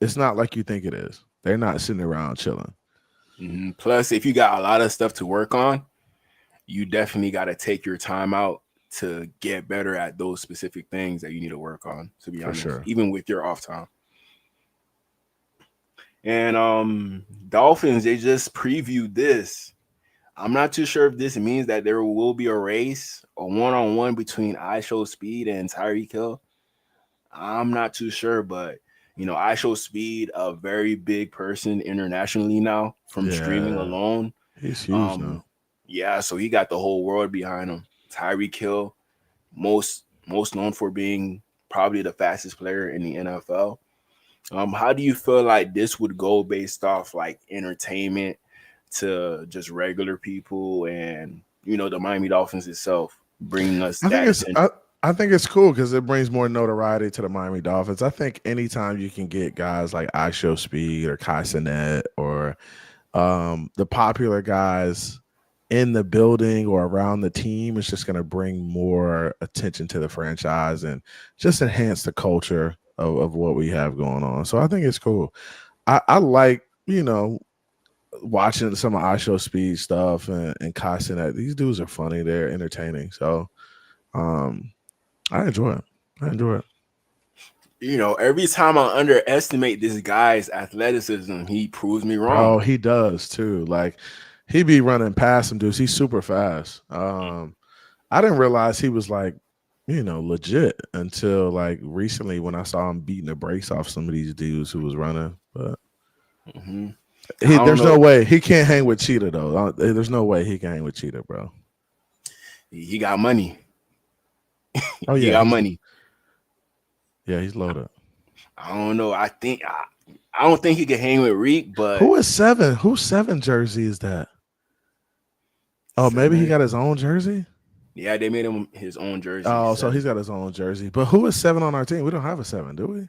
like you think it is. They're not sitting around chilling. Plus, if you got a lot of stuff to work on, you definitely got to take your time out to get better at those specific things that you need to work on, to be honest, even with your off time. And Dolphins, they just previewed this. I'm not too sure if this means that there will be a race, a one-on-one between IShowSpeed and Tyreek Hill. I'm not too sure, but IShowSpeed, a very big person internationally now from streaming alone. He's huge now. Yeah, so he got the whole world behind him. Tyreek Hill, most known for being probably the fastest player in the NFL. How do you feel like this would go based off like entertainment to just regular people and the Miami Dolphins itself bringing us I think it's cool because it brings more notoriety to the Miami Dolphins. I think anytime you can get guys like IShowSpeed or Kai Cenat or the popular guys in the building or around the team, it's just going to bring more attention to the franchise and just enhance the culture of what we have going on. So I think it's cool. I like, watching some of IShowSpeed stuff and Kai Cenat. These dudes are funny. They're entertaining. So I enjoy it. Every time I underestimate this guy's athleticism, he proves me wrong. Oh, he does too. Like he be running past some dudes. He's super fast. I didn't realize he was like, legit until like recently when I saw him beating the brakes off some of these dudes who was running. But there's no way he can't hang with Cheetah though. There's no way he can hang with Cheetah, bro. He got money. Oh yeah, he got money. Yeah, he's loaded. I don't know. I don't think he can hang with Reek, but who's 7 jersey is that? Oh, maybe he got his own jersey. Yeah, they made him his own jersey. Oh, so he's got his own jersey. But who is 7 on our team? We don't have a 7, do we?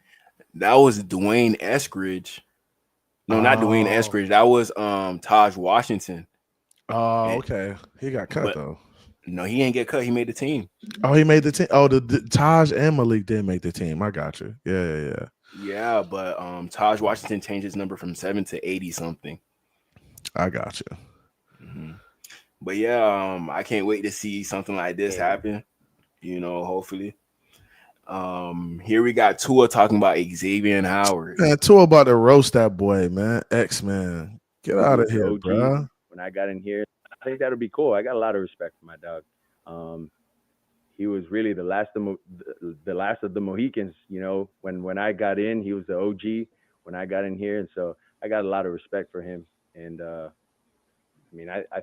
That was Dwayne Eskridge. No, not Dwayne Eskridge. That was Taj Washington. Oh, okay. He got cut though. No, he ain't get cut. He made the team. Oh, he made the team. Oh, the Taj and Malik did make the team. I got you. Yeah. Yeah, but Taj Washington changed his number from 7 to 80 something. I got you. But yeah, I can't wait to see something like this happen. Hopefully. Here we got Tua talking about Xavier Howard. Man, Tua about to roast that boy, man. X-Man. Get out of here, bro. When I got in here, I think that'll be cool. I got a lot of respect for my dog. He was really the last of the Mohicans. When I got in, he was the OG when I got in here, and so I got a lot of respect for him. And I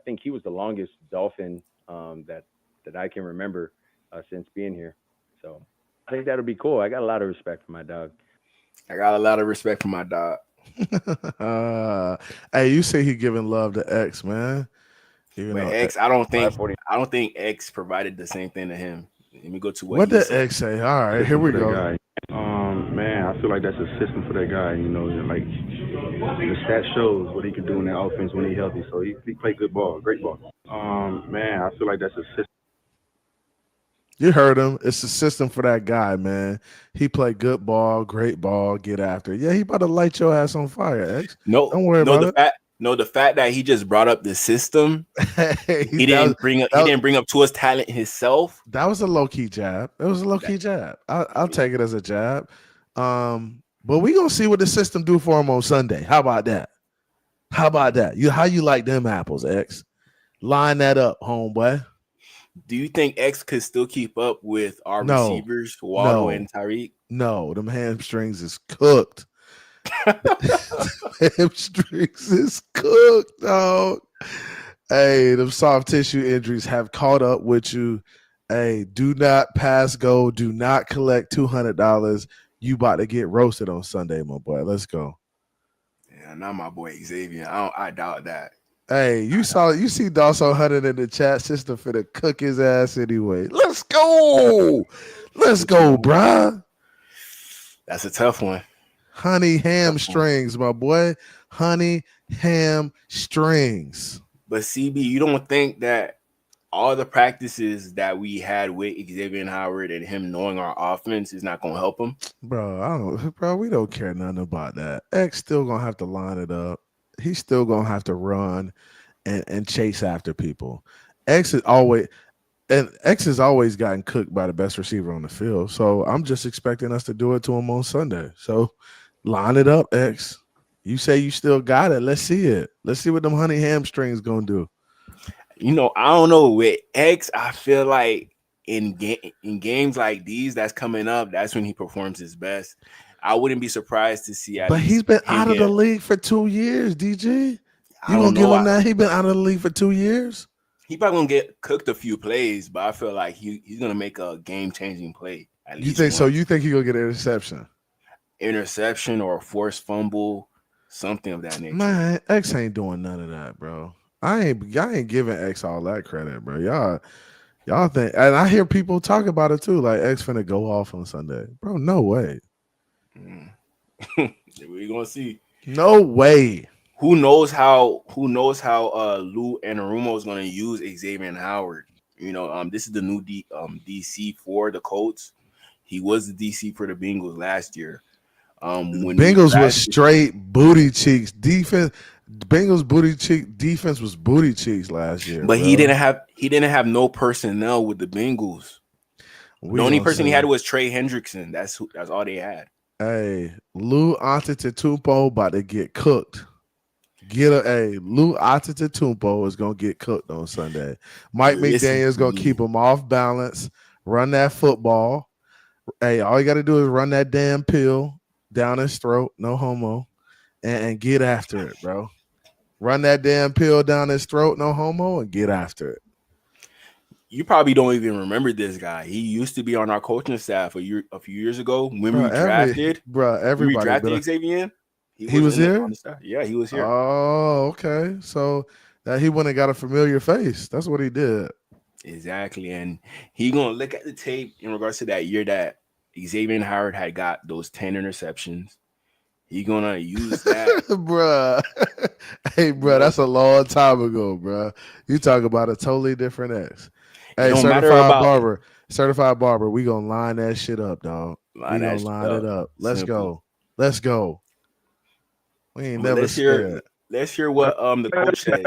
think he was the longest Dolphin that I can remember since being here. So I think that'll be cool. I got a lot of respect for my dog. I got a lot of respect for my dog. Hey, you say he giving love to X, man. But X, I don't think X provided the same thing to him. Let me go to what did X say? All right, here we go. Guy. Man, I feel like that's a system for that guy. Like the stat shows what he can do in that offense when he's healthy. So he played good ball, great ball. Man, I feel like that's a system. You heard him. It's a system for that guy, man. He played good ball, great ball, get after it. Yeah, he about to light your ass on fire, X. No, don't worry about it. The fact that he just brought up the system, he didn't bring up Tua's talent himself. That was a low-key jab. It was a low-key jab. I'll take it as a jab. But we gonna see what the system do for him on Sunday. How about that? How you like them apples, X? Line that up, homeboy. Do you think X could still keep up with our receivers, Waldo and Tyreek? No, them hamstrings is cooked. hamstrings is cooked, dog. Hey, them soft tissue injuries have caught up with you. Hey, do not pass go. Do not collect $200. You about to get roasted on Sunday, my boy. Let's go. Yeah, not my boy Xavier. I doubt that. Hey, you see Dawson Hunter in the chat system for the cook his ass anyway. Let's go. Let's go, bruh. That's a tough one. Honey hamstrings, my boy. Honey hamstrings. But CB, you don't think that all the practices that we had with Xavier Howard and him knowing our offense is not gonna help him? Bro, we don't care nothing about that. X still gonna have to line it up. He's still gonna have to run and chase after people. X has always gotten cooked by the best receiver on the field. So I'm just expecting us to do it to him on Sunday. So line it up, X. You say you still got it. Let's see it. Let's see what them honey hamstrings gonna do. You know, I don't know. With X, I feel like in games like these that's coming up, that's when he performs his best. I wouldn't be surprised to see. But he's been out of the league for 2 years, DJ. You gonna give him that? He's been out of the league for 2 years. He probably gonna get cooked a few plays, but I feel like he's gonna make a game-changing play. You think so? You think he's gonna get an interception or a forced fumble, something of that nature? Man, X ain't doing none of that, bro. I ain't giving X all that credit, bro. Y'all think, and I hear people talk about it too, like X finna go off on Sunday, bro. No way. We're gonna see. No way. Who knows how Lou Anarumo is gonna use Xavier Howard? You know, this is the new DC for the Colts. He was the DC for the Bengals last year. When Bengals was straight booty cheeks defense. Bengals booty cheek defense was booty cheeks last year, but bro. He didn't have no personnel with the Bengals. The only person he had was Trey Hendrickson. That's all they had. Hey, Lou Antetokounmpo about to get cooked. Lou Antetokounmpo is gonna get cooked on Sunday. Mike McDaniel's gonna keep him off balance, run that football. Hey, all you got to do is run that damn pill down his throat, no homo, and get after it, bro. Run that damn pill down his throat, no homo, and get after it. You probably don't even remember this guy. He used to be on our coaching staff a few years ago when we drafted. Everybody drafted Xavier. He was here? Yeah, he was here. Oh, okay. So that he went and got a familiar face. That's what he did. Exactly. And he gonna look at the tape in regards to that year that Xavier Howard had got those 10 interceptions. He gonna use that. Bruh. Hey, bro, that's a long time ago, bro. You talk about a totally different X. Hey, certified barber, we gonna line that shit up, dog. We gonna line it up. Let's go. We ain't never scared. Let's hear what the coach said.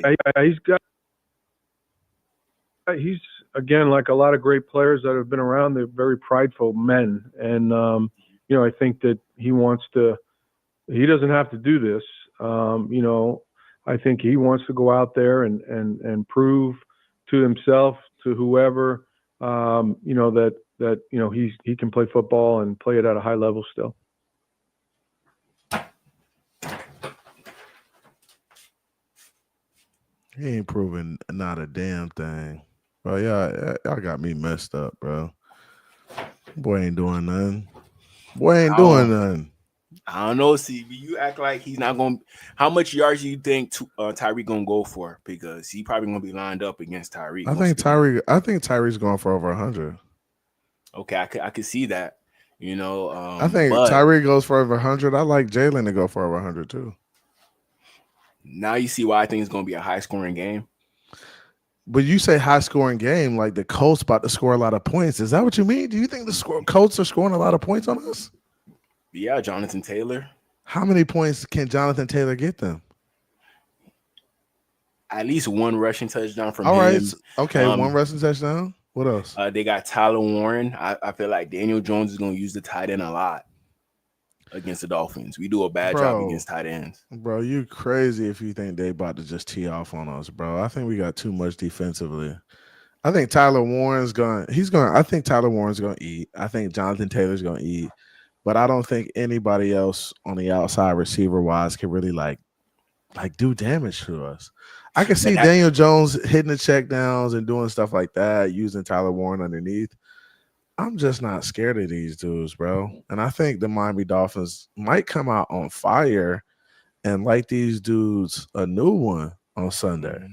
He's again, like a lot of great players that have been around. They're very prideful men, and I think that he wants to. He doesn't have to do this. I think he wants to go out there and prove to himself, to whoever, that he can play football and play it at a high level still. He ain't proving not a damn thing. Bro, y'all got me messed up, bro. Boy ain't doing nothing. I don't know, CB. You act like he's not going to – how much yards do you think Tyreek going to go for? Because he probably going to be lined up against Tyreek. I think Tyreek's going for over 100. Okay, I could see that. I think Tyreek goes for over 100. I like Jalen to go for over 100 too. Now you see why I think it's going to be a high-scoring game. But you say high-scoring game like the Colts about to score a lot of points. Is that what you mean? Do you think the Colts are scoring a lot of points on us? Yeah, Jonathan Taylor. How many points can Jonathan Taylor get them? At least one rushing touchdown from him. All right. Okay, one rushing touchdown. What else? They got Tyler Warren. I feel like Daniel Jones is going to use the tight end a lot against the Dolphins. We do a bad job against tight ends. Bro, you crazy if you think they about to just tee off on us, bro. I think we got too much defensively. I think Tyler Warren's going to eat. I think Jonathan Taylor's going to eat. but I don't think anybody else on the outside receiver wise can really like do damage to us. I can see Daniel Jones hitting the check downs and doing stuff like that, using Tyler Warren underneath. I'm just not scared of these dudes, bro. And I think the Miami Dolphins might come out on fire and light these dudes a new one on Sunday.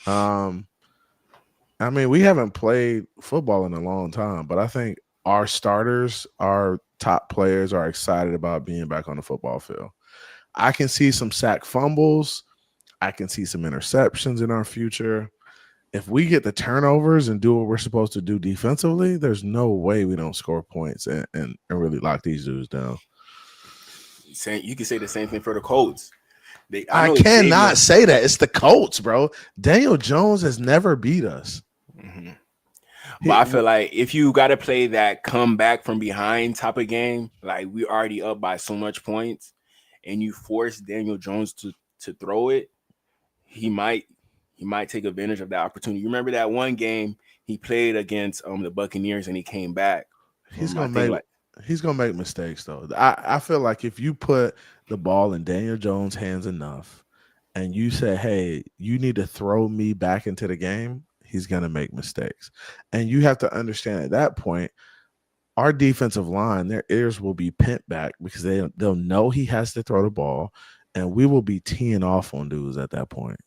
I mean, we haven't played football in a long time, but I think our starters, our top players are excited about being back on the football field. I can see some sack fumbles. I can see some interceptions in our future. If we get the turnovers and do what we're supposed to do defensively, there's no way we don't score points and really lock these dudes down. You can say the same thing for the Colts. I cannot say that. It's the Colts, bro. Daniel Jones has never beat us. Mm-hmm. But I feel like if you got to play that come back from behind type of game, like we already up by so much points, and you force Daniel Jones to throw it, he might take advantage of that opportunity. You remember that one game he played against the Buccaneers and he came back. He's gonna make mistakes though. I feel like if you put the ball in Daniel Jones' hands enough, and you say, "Hey, you need to throw me back into the game," he's gonna make mistakes. And you have to understand at that point, our defensive line, their ears will be pent back because they'll know he has to throw the ball, and we will be teeing off on dudes at that point.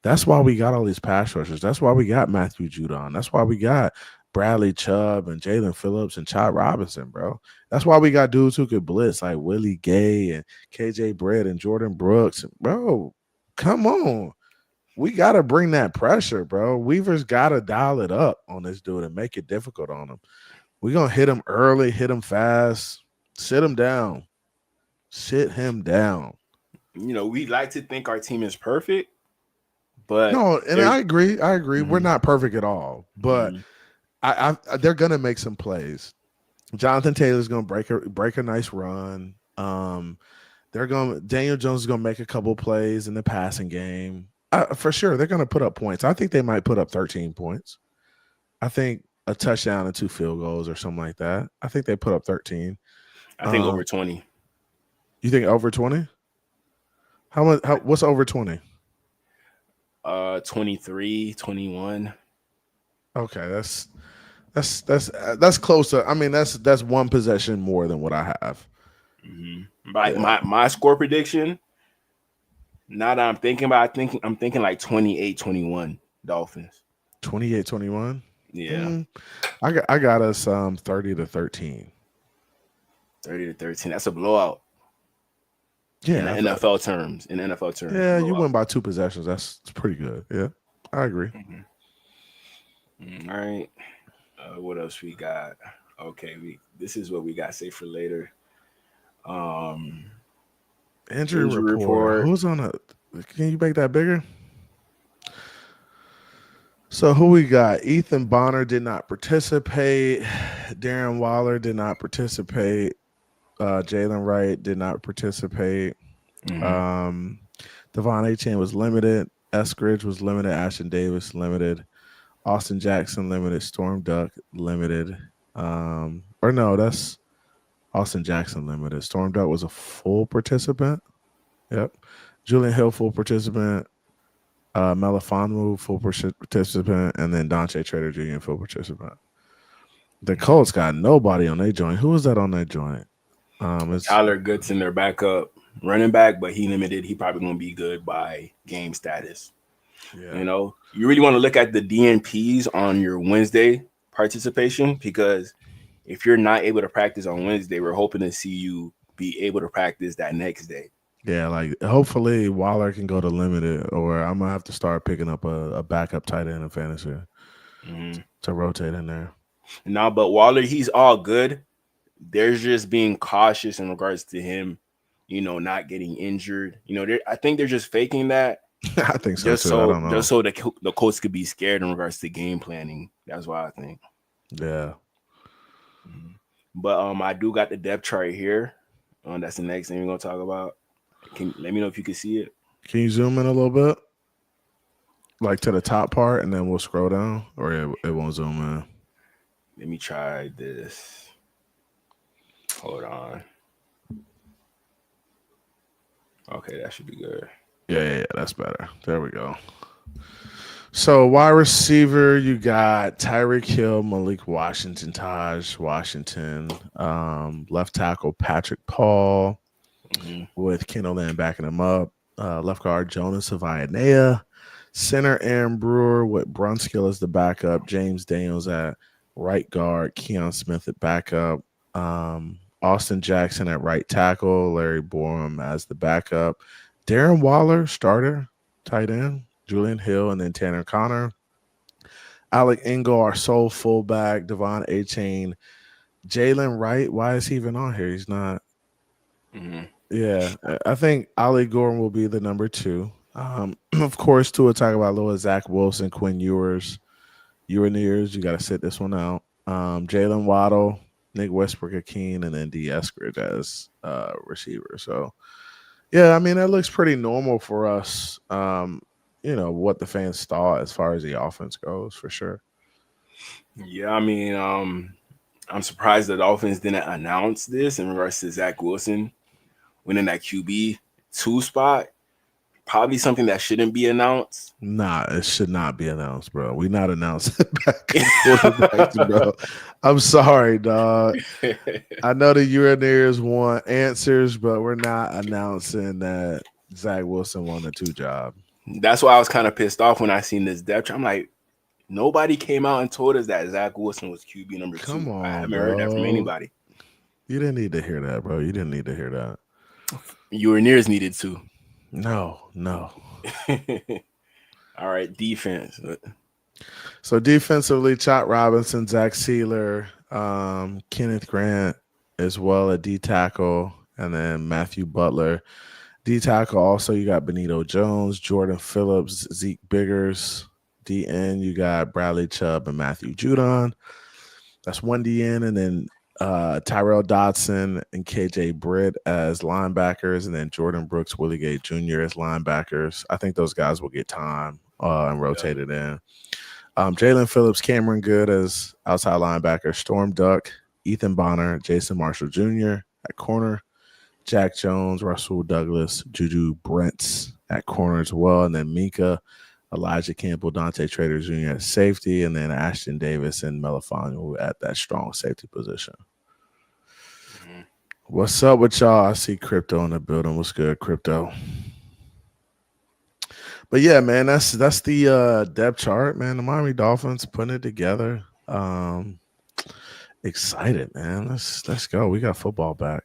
That's why we got all these pass rushers. That's why we got Matthew Judon. That's why we got Bradley Chubb and Jalen Phillips and Chad Robinson, bro. That's why we got dudes who could blitz like Willie Gay and KJ Brett and Jordan Brooks. Bro, come on. We got to bring that pressure, bro. Weaver's got to dial it up on this dude and make it difficult on him. We're going to hit him early, hit him fast, sit him down. Sit him down. You know, we like to think our team is perfect. But no, and I agree. Mm-hmm. We're not perfect at all, but they're gonna make some plays. Jonathan Taylor's gonna break a nice run. Daniel Jones is gonna make a couple plays in the passing game. For sure, they're gonna put up points. I think they might put up 13 points. I think a touchdown and 2 field goals or something like that. I think they put up 13. I think over 20. You think over 20? How much? What's over 20? 23, 21. Okay, that's closer. I mean, that's one possession more than what I have. Mm-hmm. My score prediction. Now that I'm thinking about, I'm thinking like 28-21 Dolphins. 28-21. Yeah, I got us 30-13. 30-13. That's a blowout. Yeah, in NFL terms. Yeah, you win by 2 possessions. That's pretty good. Yeah, I agree. Mm-hmm. All right. What else we got? Okay, this is what we got saved for later. Injury report. Who's on it? Can you make that bigger? So who we got? Ethan Bonner did not participate. Darren Waller did not participate. Jalen Wright did not participate. Devon Achane was limited. Eskridge was limited. Ashton Davis limited. Austin Jackson limited. Storm Duck limited. That's Austin Jackson limited. Storm Duck was a full participant. Yep. Julian Hill full participant. Melifonwu full participant, and then Dante Trader Jr. full participant. The Colts got nobody on their joint. Who was that on their joint? It's Tyler Goodson, their backup running back, but he limited. He probably going to be good by game status. Yeah. You know, you really want to look at the DNPs on your Wednesday participation, because if you're not able to practice on Wednesday, we're hoping to see you be able to practice that next day. Yeah, like hopefully Waller can go to limited, or I'm going to have to start picking up a backup tight end in fantasy to rotate in there. No, but Waller, he's all good. They're just being cautious in regards to him, not getting injured. I think they're just faking that. I think so just too. So, I don't know. Just so the Colts could be scared in regards to game planning. That's why I think. Yeah. But I do got the depth chart here. That's the next thing we're gonna talk about. Let me know if you can see it. Can you zoom in a little bit, like to the top part, and then we'll scroll down, or it won't zoom in. Let me try this. Hold on. Okay, that should be good. Yeah, that's better. There we go. So wide receiver, you got Tyreek Hill, Malik Washington, Taj Washington, left tackle Patrick Paul with Kendall Land backing him up. Left guard Jonas Avayanea, center Aaron Brewer with Brunskill as the backup, James Daniels at right guard, Keon Smith at backup, Austin Jackson at right tackle, Larry Borum as the backup, Darren Waller starter, tight end, Julian Hill, and then Tanner Connor. Alec Engel, our sole fullback, Devon A-Chain, Jalen Wright. Why is he even on here? He's not. Yeah, I think Ali Gordon will be the number 2. Of course, Tua Tagovailoa, Zach Wilson, Quinn Ewers. You got to sit this one out. Jalen Waddle, Nick Westbrook-Akeem, and then D. Eskridge as receiver. So, yeah, I mean, that looks pretty normal for us. What the fans thought as far as the offense goes, for sure. Yeah, I mean, I'm surprised the Dolphins didn't announce this in regards to Zach Wilson winning that QB2 spot. Probably something that shouldn't be announced. Nah, it should not be announced, bro. We not announcing quarterbacks, bro. I'm sorry, dog. I know the urinators want answers, but we're not announcing that Zach Wilson won the 2 job. That's why I was kind of pissed off when I seen this depth chart. I'm like, nobody came out and told us that Zach Wilson was QB number 2. Come on, I haven't heard that from anybody. You didn't need to hear that, bro. You didn't need to hear that. Your ears needed to. No. All right, defense. So defensively, Chot Robinson, Zach Sealer, Kenneth Grant as well at D tackle, and then Matthew Butler. D tackle also, you got Benito Jones, Jordan Phillips, Zeke Biggers. DN, you got Bradley Chubb and Matthew Judon. That's 1 DN, and then Tyrell Dodson and KJ Britt as linebackers, and then Jordan Brooks, Willie Gay Jr. as linebackers. I think those guys will get time and rotated in. Jalen Phillips, Cameron Good as outside linebacker, Storm Duck, Ethan Bonner, Jason Marshall Jr. at corner, Jack Jones, Russell Douglas, Juju Brents at corner as well, and then Minka, Elijah Campbell, Dante Trader Jr. at safety, and then Ashton Davis and Melifonwu at that strong safety position. What's up with y'all? I see Crypto in the building. What's good, Crypto? But yeah, man, that's the depth chart, man. The Miami Dolphins putting it together. Excited, man. Let's go. We got football back.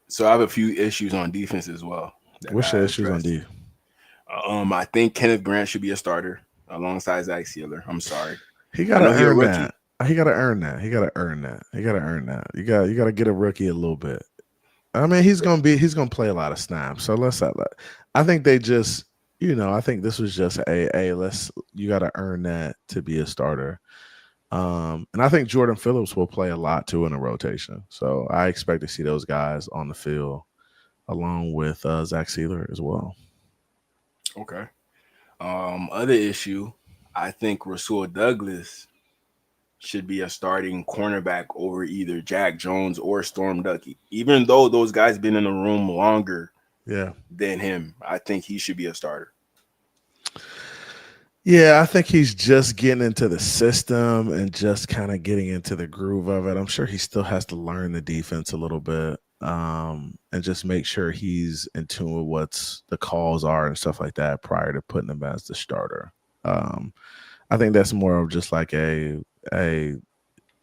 So I have a few issues on defense as well. What's your issues on D? I think Kenneth Grant should be a starter alongside Zach Sealer. I'm sorry. He got to earn that. He got to earn that. You got to get a rookie a little bit. I mean, he's gonna play a lot of snaps. So I think they just, I think this was just you got to earn that to be a starter. And I think Jordan Phillips will play a lot too in a rotation. So I expect to see those guys on the field along with Zach Sealer as well. Okay. Other issue, I think Rasul Douglas should be a starting cornerback over either Jack Jones or Storm Ducky. Even though those guys been in the room longer than him, I think he should be a starter. Yeah, I think he's just getting into the system and just kind of getting into the groove of it. I'm sure he still has to learn the defense a little bit and just make sure he's in tune with what the calls are and stuff like that prior to putting him as the starter. I think that's more of just like a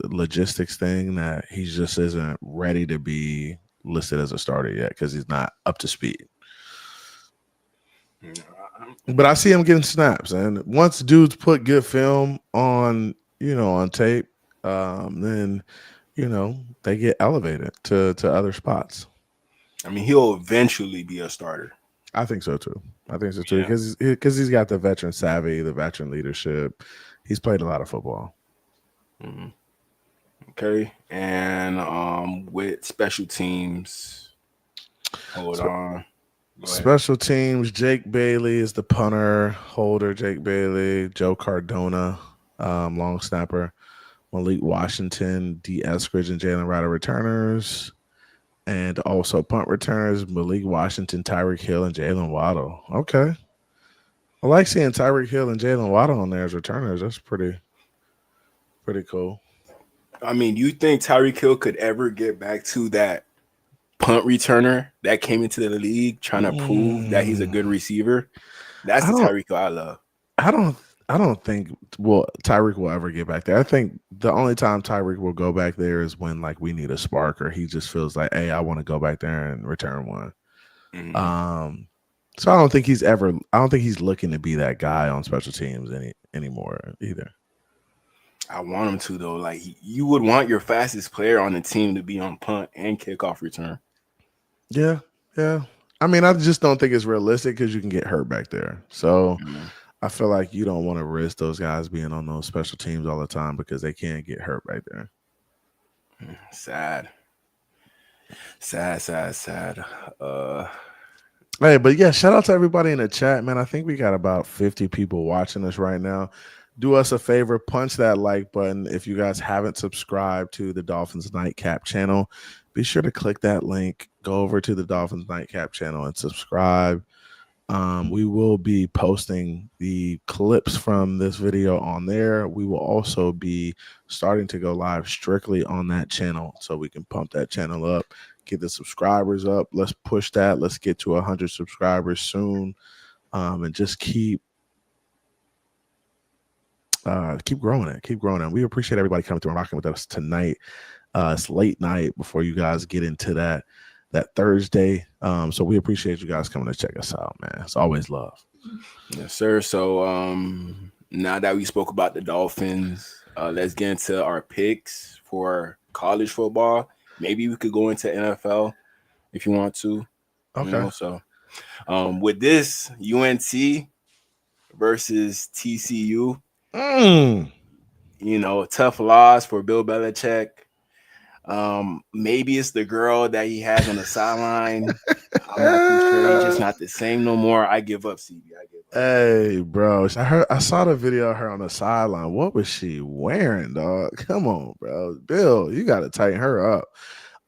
logistics thing that he just isn't ready to be listed as a starter yet because he's not up to speed. But I see him getting snaps, and once dudes put good film on, on tape, then, they get elevated to other spots. I mean, he'll eventually be a starter. I think so too. Because he's got the veteran savvy, the veteran leadership. He's played a lot of football. Mm-hmm. Okay, and with special teams, hold on. Special teams, Jake Bailey is the punter, holder, Jake Bailey, Joe Cardona, long snapper. Malik Washington, D. Eskridge, and Jalen Ryder returners. And also punt returners, Malik Washington, Tyreek Hill, and Jalen Waddle. Okay. I like seeing Tyreek Hill and Jalen Waddle on there as returners. That's pretty cool. I mean, you think Tyreek Hill could ever get back to that punt returner that came into the league trying to prove that he's a good receiver? That's the Tyreek Hill I love. I don't think Tyreek will ever get back there. I think the only time Tyreek will go back there is when like we need a spark or he just feels like, hey, I want to go back there and return one. Mm-hmm. So I don't think he's looking to be that guy on special teams anymore either. I want him to though. Like you would want your fastest player on the team to be on punt and kickoff return. Yeah. I mean, I just don't think it's realistic because you can get hurt back there. So I feel like you don't want to risk those guys being on those special teams all the time because they can't get hurt right there. Sad. Hey, but yeah, shout out to everybody in the chat, man. I think we got about 50 people watching us right now. Do us a favor, punch that like button. If you guys haven't subscribed to the Dolphins Nightcap channel, be sure to click that link. Go over to the Dolphins Nightcap channel and subscribe. We will be posting the clips from this video on there. We will also be starting to go live strictly on that channel so we can pump that channel up, get the subscribers up. Let's push that. Let's get to 100 subscribers soon, and just keep growing it. We appreciate everybody coming through and rocking with us tonight. It's late night before you guys get into that Thursday. So we appreciate you guys coming to check us out, man. It's always love. Yes, sir. So now that we spoke about the Dolphins, let's get into our picks for college football. Maybe we could go into NFL if you want to. Okay. So with this UNC versus TCU, tough loss for Bill Belichick. Maybe it's the girl that he has on the sideline. I'm not too sure. He's just not the same no more. I give up, CB. Hey, bro. I saw the video of her on the sideline. What was she wearing, dog? Come on, bro. Bill, you got to tighten her up.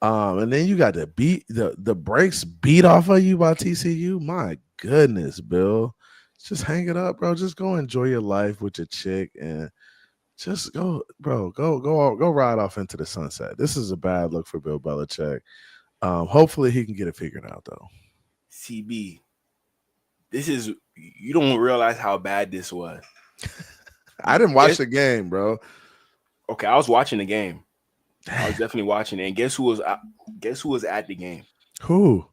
And then you got the brakes beat off of you by TCU. My goodness, Bill. Just hang it up, bro. Just go enjoy your life with your chick and just go, bro. Go ride off into the sunset. This is a bad look for Bill Belichick. Hopefully he can get it figured out, though. CB, you don't realize how bad this was. I didn't watch the game, bro. Okay, I was watching the game. I was definitely watching it. And guess who was at the game? Who?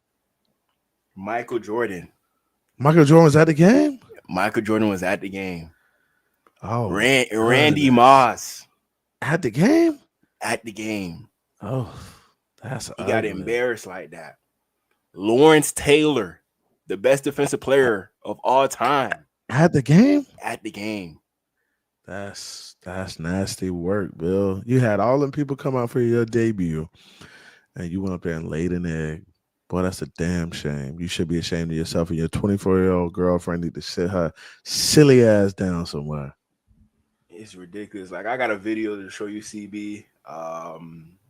Michael Jordan. Michael Jordan was at the game? Michael Jordan was at the game. Oh, Randy Moss. At the game? At the game. Oh, he got embarrassed like that. Lawrence Taylor, the best defensive player of all time. At the game? At the game. That's nasty work, Bill. You had all them people come out for your debut, and you went up there and laid an egg. Boy, that's a damn shame. You should be ashamed of yourself, and your 24-year-old girlfriend need to sit her silly ass down somewhere. It's ridiculous. Like, I got a video to show you, CB.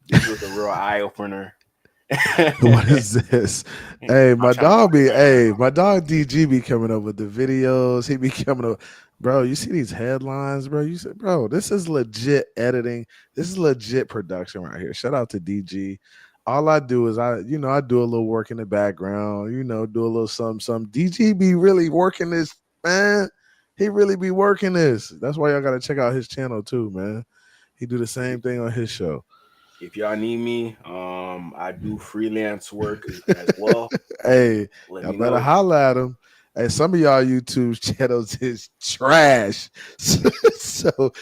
This was a real eye-opener. What is this? Hey, my dog DG be coming up with the videos. He be coming up. Bro, you see these headlines, bro? You said, bro, this is legit editing. This is legit production right here. Shout out to DG. All I do is I do a little work in the background, do a little something. DG be really working this, man. He really be working this. That's why y'all got to check out his channel too, man. He do the same thing on his show. If y'all need me, I do freelance work as well. Hey, y'all better holla at him. Hey, some of y'all YouTube channels is trash. So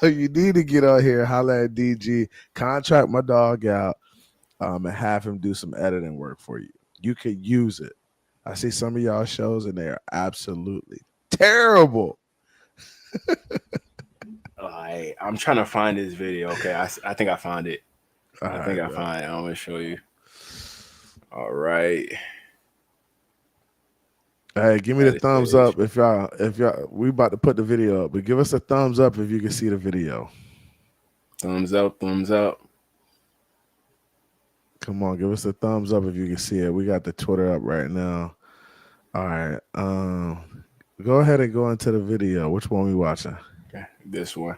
you need to get on here, holla at DG, contract my dog out, and have him do some editing work for you. You could use it. I see some of y'all shows and they are absolutely terrible. I'm trying to find this video. Okay, I think I found it. I found it. I'm gonna show you. All right. Hey, give me the thumbs up if y'all we about to put the video up, but give us a thumbs up if you can see the video. Thumbs up, thumbs up. Come on, give us a thumbs up if you can see it. We got the Twitter up right now. All right. Go ahead and go into the video. Which one we watching? Okay, this one.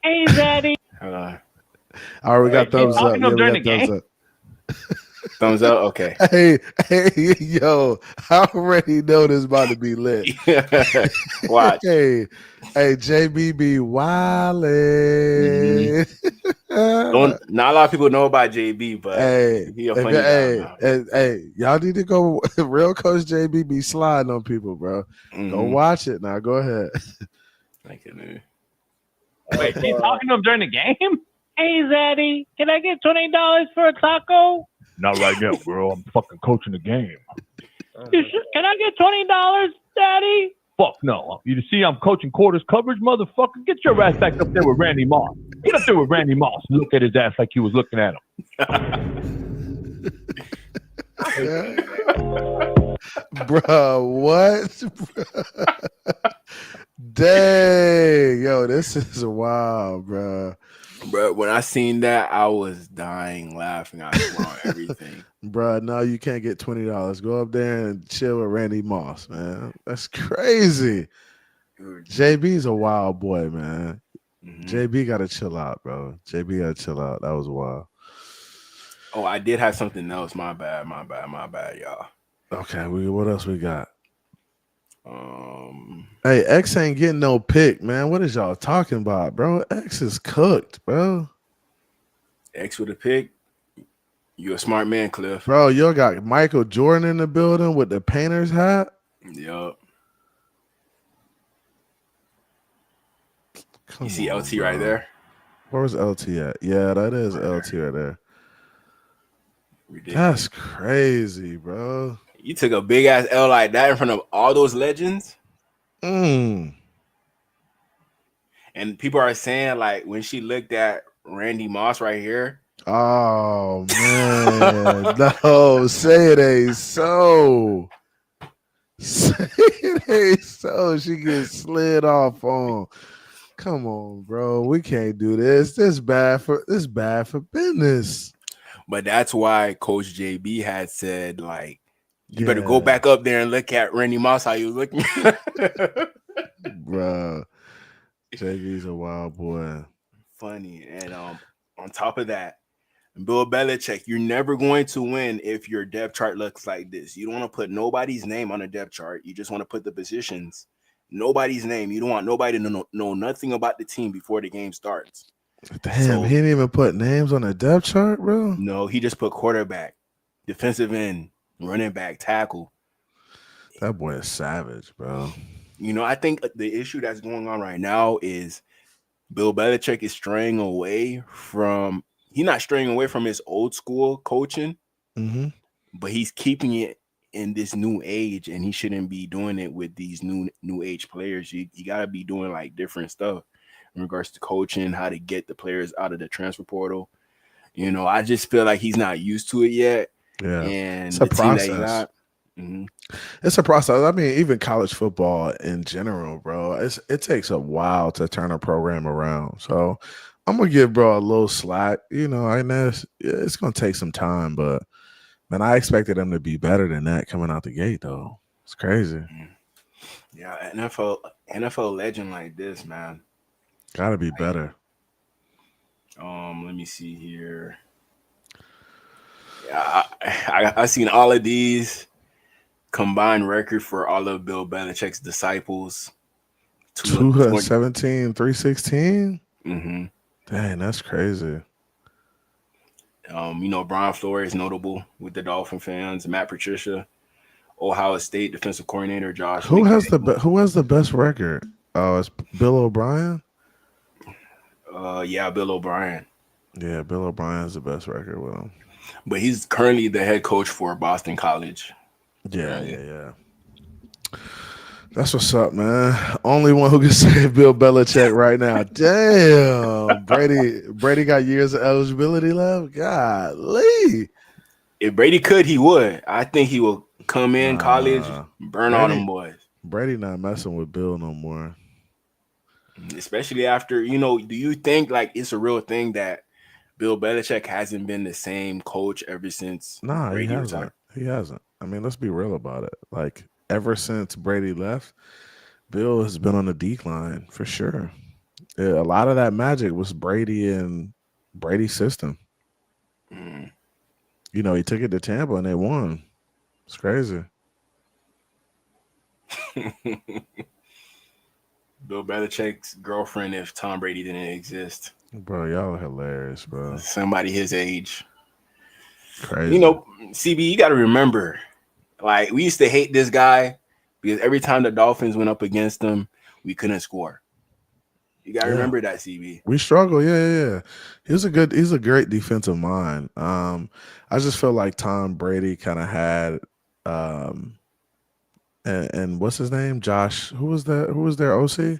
Hey, Daddy. All right, we got thumbs up. Yeah, we got thumbs up. Thumbs up. Okay. Hey, yo! I already know this about to be lit. Watch. Hey, JBB Wiley. Not a lot of people know about JB, but he a funny guy. Hey, y'all need to go. Real Coach JB be sliding on people, bro. Go watch it now. Go ahead. Thank you, man. Wait, you talking to him during the game? Hey, Zaddy, can I get $20 for a taco? Not right now, bro. I'm fucking coaching the game. Can I get $20, Daddy? Fuck no. You see I'm coaching quarters coverage, motherfucker? Get your ass back up there with Randy Moss. Get up there with Randy Moss and look at his ass like you was looking at him. Bro, what? Dang. Yo, this is wild, bro. Bro, when I seen that, I was dying laughing. I saw everything. Bro, no, you can't get $20. Go up there and chill with Randy Moss, man. That's crazy. JB's a wild boy, man. JB got to chill out, bro. JB got to chill out. That was wild. Oh, I did have something else. My bad, y'all. Okay, what else we got? Hey, X ain't getting no pick, man. What is y'all talking about, bro? X is cooked, bro. X with a pick. You a smart man, Cliff. Bro, you got Michael Jordan in the building with the painter's hat. Yup. You see LT right there? Where's LT at? Yeah, that is LT right there. Ridiculous. That's crazy, bro. You took a big ass L like that in front of all those legends. And people are saying, like, when she looked at Randy Moss right here. Oh man, no, say it ain't so. Say it ain't so. She gets slid off on. Come on, bro. We can't do this. This bad for business. But that's why Coach JB had said, like, you better go back up there and look at Randy Moss how you looking. Bro. JB's a wild boy. Funny. And on top of that, Bill Belichick, you're never going to win if your depth chart looks like this. You don't want to put nobody's name on a depth chart. You just want to put the positions. Nobody's name. You don't want nobody to know nothing about the team before the game starts. Damn, he didn't even put names on the depth chart, bro? No, he just put quarterback, defensive end, running back, tackle. That boy is savage, bro. You know, I think the issue that's going on right now is Bill Belichick is straying away from – he's not straying away from his old school coaching, but he's keeping it in this new age, and he shouldn't be doing it with these new age players. You got to be doing, like, different stuff in regards to coaching, how to get the players out of the transfer portal. You know, I just feel like he's not used to it yet. Yeah, and it's a process. Team that It's a process. I mean, even college football in general, bro, it takes a while to turn a program around. So I'm gonna give bro a little slack. You know, I know it's gonna take some time, but man, I expected them to be better than that coming out the gate, though. It's crazy. Yeah, NFL legend like this, man, gotta be better. Let me see here. Yeah, I seen all of these combined record for all of Bill Belichick's disciples. 217, 316. Dang, that's crazy. You know, Brian Flores notable with the Dolphin fans. Matt Patricia, Ohio State defensive coordinator Josh. Who has the best record? Oh, it's Bill O'Brien. Yeah, Bill O'Brien. Yeah, Bill O'Brien's the best record. Well, but he's currently the head coach for Boston College. Yeah. That's what's up, man. Only one who can say Bill Belichick right now. Damn, Brady got years of eligibility left. Golly, if Brady could, he would. I think he will come in college, burn all them boys. Brady not messing with Bill no more. Especially after, do you think like it's a real thing that Bill Belichick hasn't been the same coach ever since Nah, he Brady retired? hasn't. He hasn't. I mean, let's be real about it. Like ever since Brady left, Bill has been on a decline for sure. Yeah, a lot of that magic was Brady and Brady's system. Mm. He took it to Tampa and they won. It's crazy. Bill Belichick's girlfriend if Tom Brady didn't exist. Bro, y'all are hilarious, bro. Somebody his age. Crazy. CB, you got to remember, like we used to hate this guy because every time the Dolphins went up against him, we couldn't score. You got to remember that, CB. We struggle. Yeah. He's a great defensive mind. I just feel like Tom Brady kind of had and what's his name? Josh. Who was that? Who was their OC?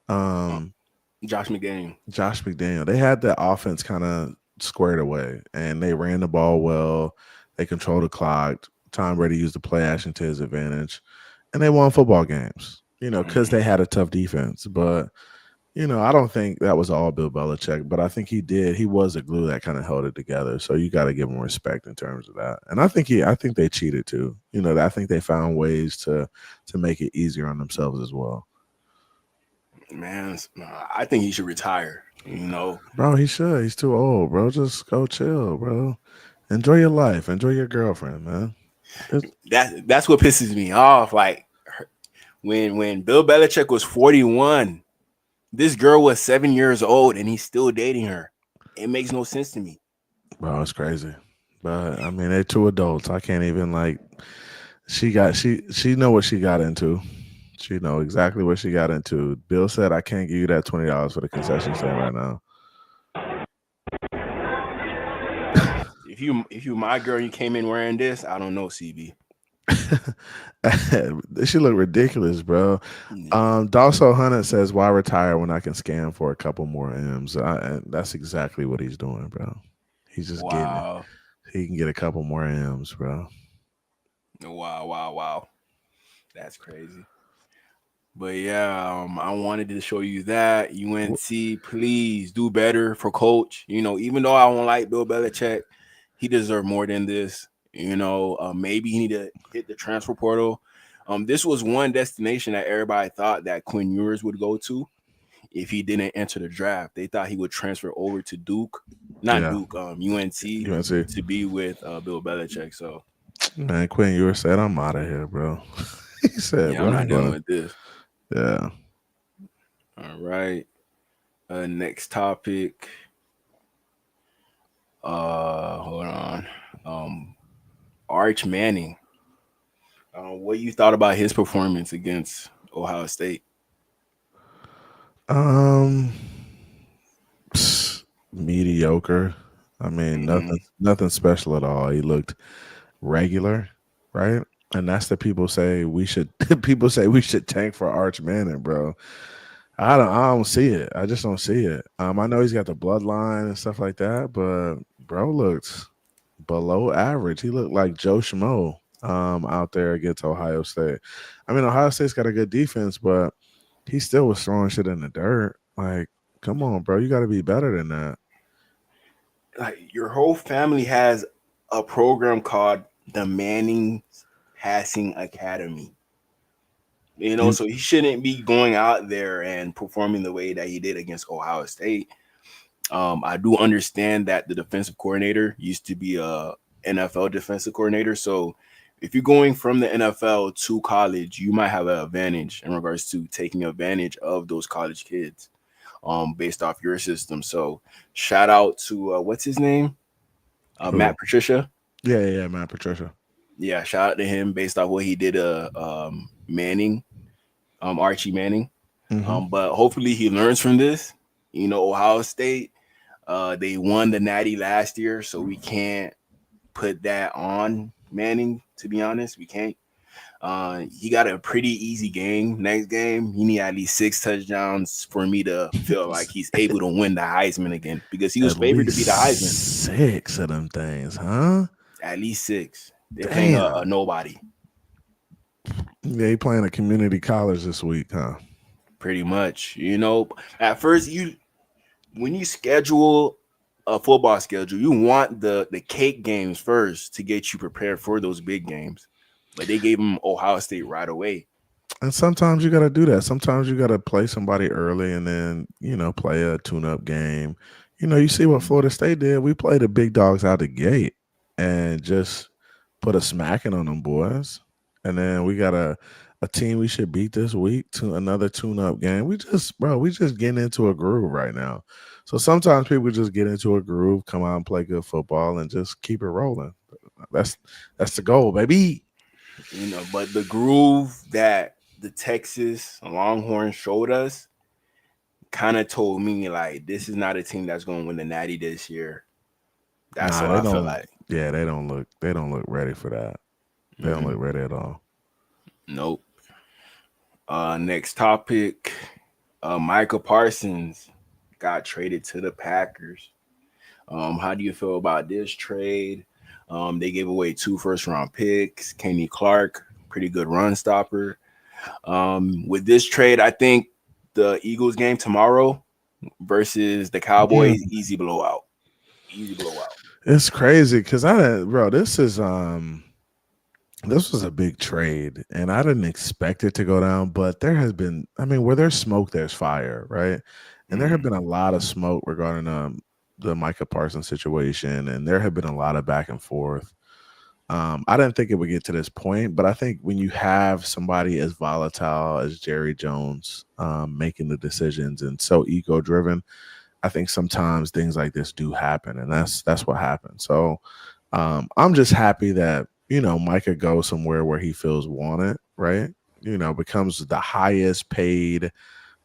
Josh McDaniel. Josh McDaniel. They had the offense kind of squared away, and they ran the ball well. They controlled the clock. Tom Brady used the play action to his advantage, and they won football games. Because they had a tough defense. But I don't think that was all Bill Belichick, but I think he did. He was a glue that kind of held it together. So you got to give him respect in terms of that. And I think they cheated too. I think they found ways to make it easier on themselves as well. Man, I think he should retire. Bro, he should. He's too old, bro. Just go chill, bro. Enjoy your life. Enjoy your girlfriend, man. That's what pisses me off. Like when Bill Belichick was 41. This girl was 7 years old and he's still dating her. It makes no sense to me. Bro, it's crazy. But I mean, they're two adults. I can't even she know what she got into. She know exactly what she got into. Bill said, I can't give you that $20 for the concession stand right now. If you my girl and you came in wearing this, I don't know, CB. She look ridiculous, bro. Dalso Hunnit says, why retire when I can scam for a couple more M's? And that's exactly what he's doing, bro. He's just getting it. He can get a couple more M's, bro. Wow. That's crazy. But yeah, I wanted to show you that. UNC, please do better for coach. Even though I don't like Bill Belichick, he deserves more than this. Maybe he need to hit the transfer portal. This was one destination that everybody thought that Quinn Ewers would go to if he didn't enter the draft. They thought he would transfer over to UNC to be with Bill Belichick. So, man, Quinn Ewers said, I'm out of here, bro. He said, I'm not dealing with this. Yeah. All right. Next topic. Hold on. Arch Manning. What you thought about his performance against Ohio State? Mediocre. I mean, nothing special at all. He looked regular, right? And that's the people say we should tank for Arch Manning, bro. I don't see it. I just don't see it. I know he's got the bloodline and stuff like that, but bro looked below average. He looked like Joe Schmo out there against Ohio State. I mean, Ohio State's got a good defense, but he still was throwing shit in the dirt. Like, come on, bro. You got to be better than that. Like, your whole family has a program called the Manning Passing Academy. So he shouldn't be going out there and performing the way that he did against Ohio State. I do understand that the defensive coordinator used to be a NFL defensive coordinator. So if you're going from the NFL to college, you might have an advantage in regards to taking advantage of those college kids based off your system. So shout out to what's his name? Matt Patricia. Yeah, Matt Patricia. Yeah, shout out to him based off what he did Manning, Archie Manning. But hopefully he learns from this. Ohio State, they won the Natty last year, so we can't put that on Manning, to be honest. We can't. He got a pretty easy game. Next game, he need at least 6 touchdowns for me to feel like he's able to win the Heisman again, because he was favored to be the Heisman. 6 of them things, huh? At least 6. They're playing nobody. Yeah, he playing a community college this week, huh? Pretty much. At first when you schedule a football schedule, you want the cake games first to get you prepared for those big games. But they gave them Ohio State right away. And sometimes you got to do that. Sometimes you got to play somebody early and then, play a tune-up game. You see what Florida State did. We played the big dogs out the gate and just put a smacking on them boys. And then we got a team we should beat this week to another tune-up game. We just getting into a groove right now. So sometimes people just get into a groove, come out and play good football and just keep it rolling. That's the goal, baby. But the groove that the Texas Longhorns showed us kind of told me like this is not a team that's going to win the Natty this year. That's what I feel like. Yeah, they don't look ready for that. They don't look ready at all. Nope. Next topic. Micah Parsons got traded to the Packers. How do you feel about this trade? They gave away 2 first-round picks. Kenny Clark, pretty good run stopper. With this trade, I think the Eagles game tomorrow versus the Cowboys, easy blowout. Easy blowout. It's crazy because this was a big trade, and I didn't expect it to go down, but there has been, where there's smoke, there's fire, right? And there have been a lot of smoke regarding the Micah Parsons situation, and there have been a lot of back and forth. I didn't think it would get to this point, but I think when you have somebody as volatile as Jerry Jones making the decisions and so ego-driven, I think sometimes things like this do happen, and that's what happened. So I'm just happy that, Micah goes somewhere where he feels wanted, right? Becomes the highest paid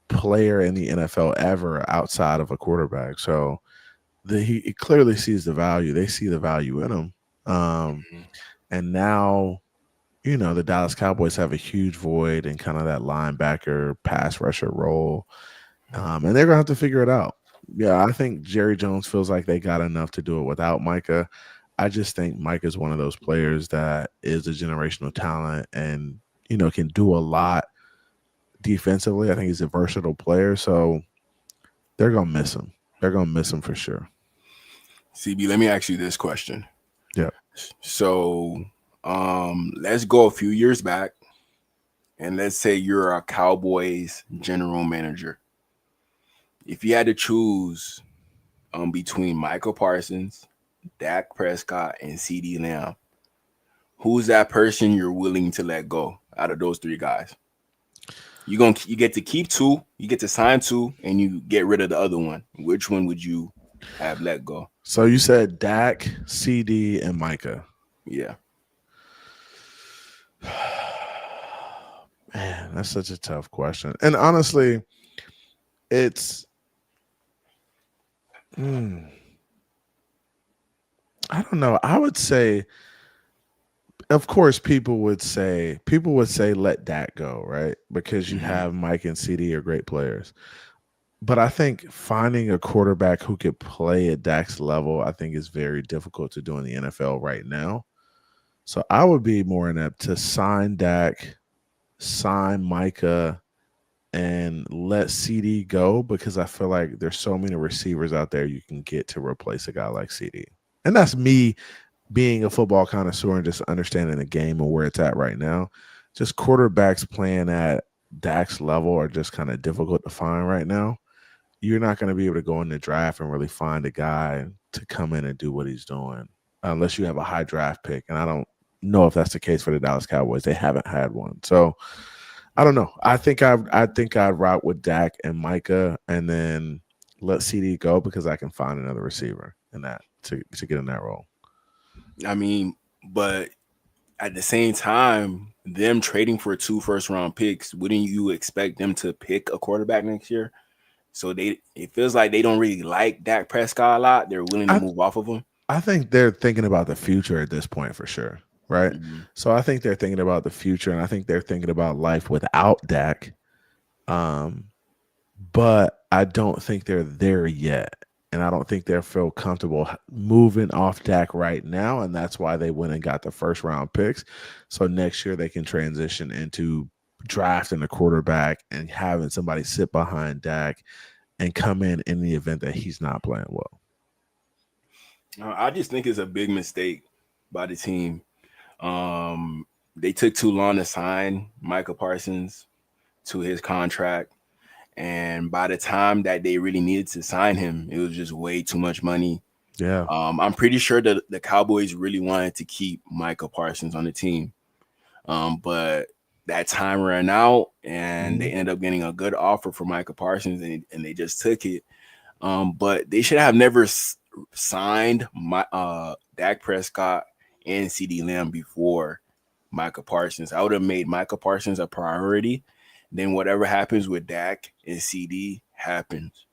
player in the NFL ever outside of a quarterback. So he clearly sees the value. They see the value in him. And now, the Dallas Cowboys have a huge void in kind of that linebacker pass rusher role. And they're going to have to figure it out. Yeah, I think Jerry Jones feels like they got enough to do it without Micah. I just think Micah is one of those players that is a generational talent and, can do a lot defensively. I think he's a versatile player. So they're going to miss him. They're going to miss him for sure. CB, let me ask you this question. Yeah. So let's go a few years back and let's say you're a Cowboys general manager. If you had to choose between Michael Parsons, Dak Prescott, and CeeDee Lamb, who's that person you're willing to let go out of those 3 guys? You get to keep 2, you get to sign 2, and you get rid of the other one. Which one would you have let go? So you said Dak, CeeDee, and Micah. Yeah. Man, that's such a tough question. And honestly, it's I don't know. I would say, of course, people would say let Dak go, right? Because you have Mike and CeeDee are great players. But I think finding a quarterback who could play at Dak's level, I think is very difficult to do in the NFL right now. So I would be more inept to sign Dak, sign Micah, and let CeeDee go because I feel like there's so many receivers out there you can get to replace a guy like CeeDee. And that's me being a football connoisseur and just understanding the game and where it's at right now. Just quarterbacks playing at Dak's level are just kind of difficult to find right now. You're not going to be able to go in the draft and really find a guy to come in and do what he's doing unless you have a high draft pick. And I don't know if that's the case for the Dallas Cowboys. They haven't had one. So I don't know. I think I'd route with Dak and Micah and then let CeeDee go because I can find another receiver in that to get in that role. But at the same time, them trading for 2 first-round picks, wouldn't you expect them to pick a quarterback next year? So it feels like they don't really like Dak Prescott a lot. They're willing to move off of him. I think they're thinking about the future at this point for sure, right? Mm-hmm. So I think they're thinking about the future, and I think they're thinking about life without Dak. But I don't think they're there yet. And I don't think they feel comfortable moving off Dak right now. And that's why they went and got the first-round picks. So next year they can transition into drafting a quarterback and having somebody sit behind Dak and come in the event that he's not playing well. I just think it's a big mistake by the team. They took too long to sign Micah Parsons to his contract. And by the time that they really needed to sign him, it was just way too much money. Yeah. I'm pretty sure that the Cowboys really wanted to keep Micah Parsons on the team. But that time ran out, and they ended up getting a good offer for Micah Parsons, and they just took it. But they should have never signed Dak Prescott and CeeDee Lamb before Micah Parsons. I would have made Micah Parsons a priority. Then whatever happens with Dak and CD happens.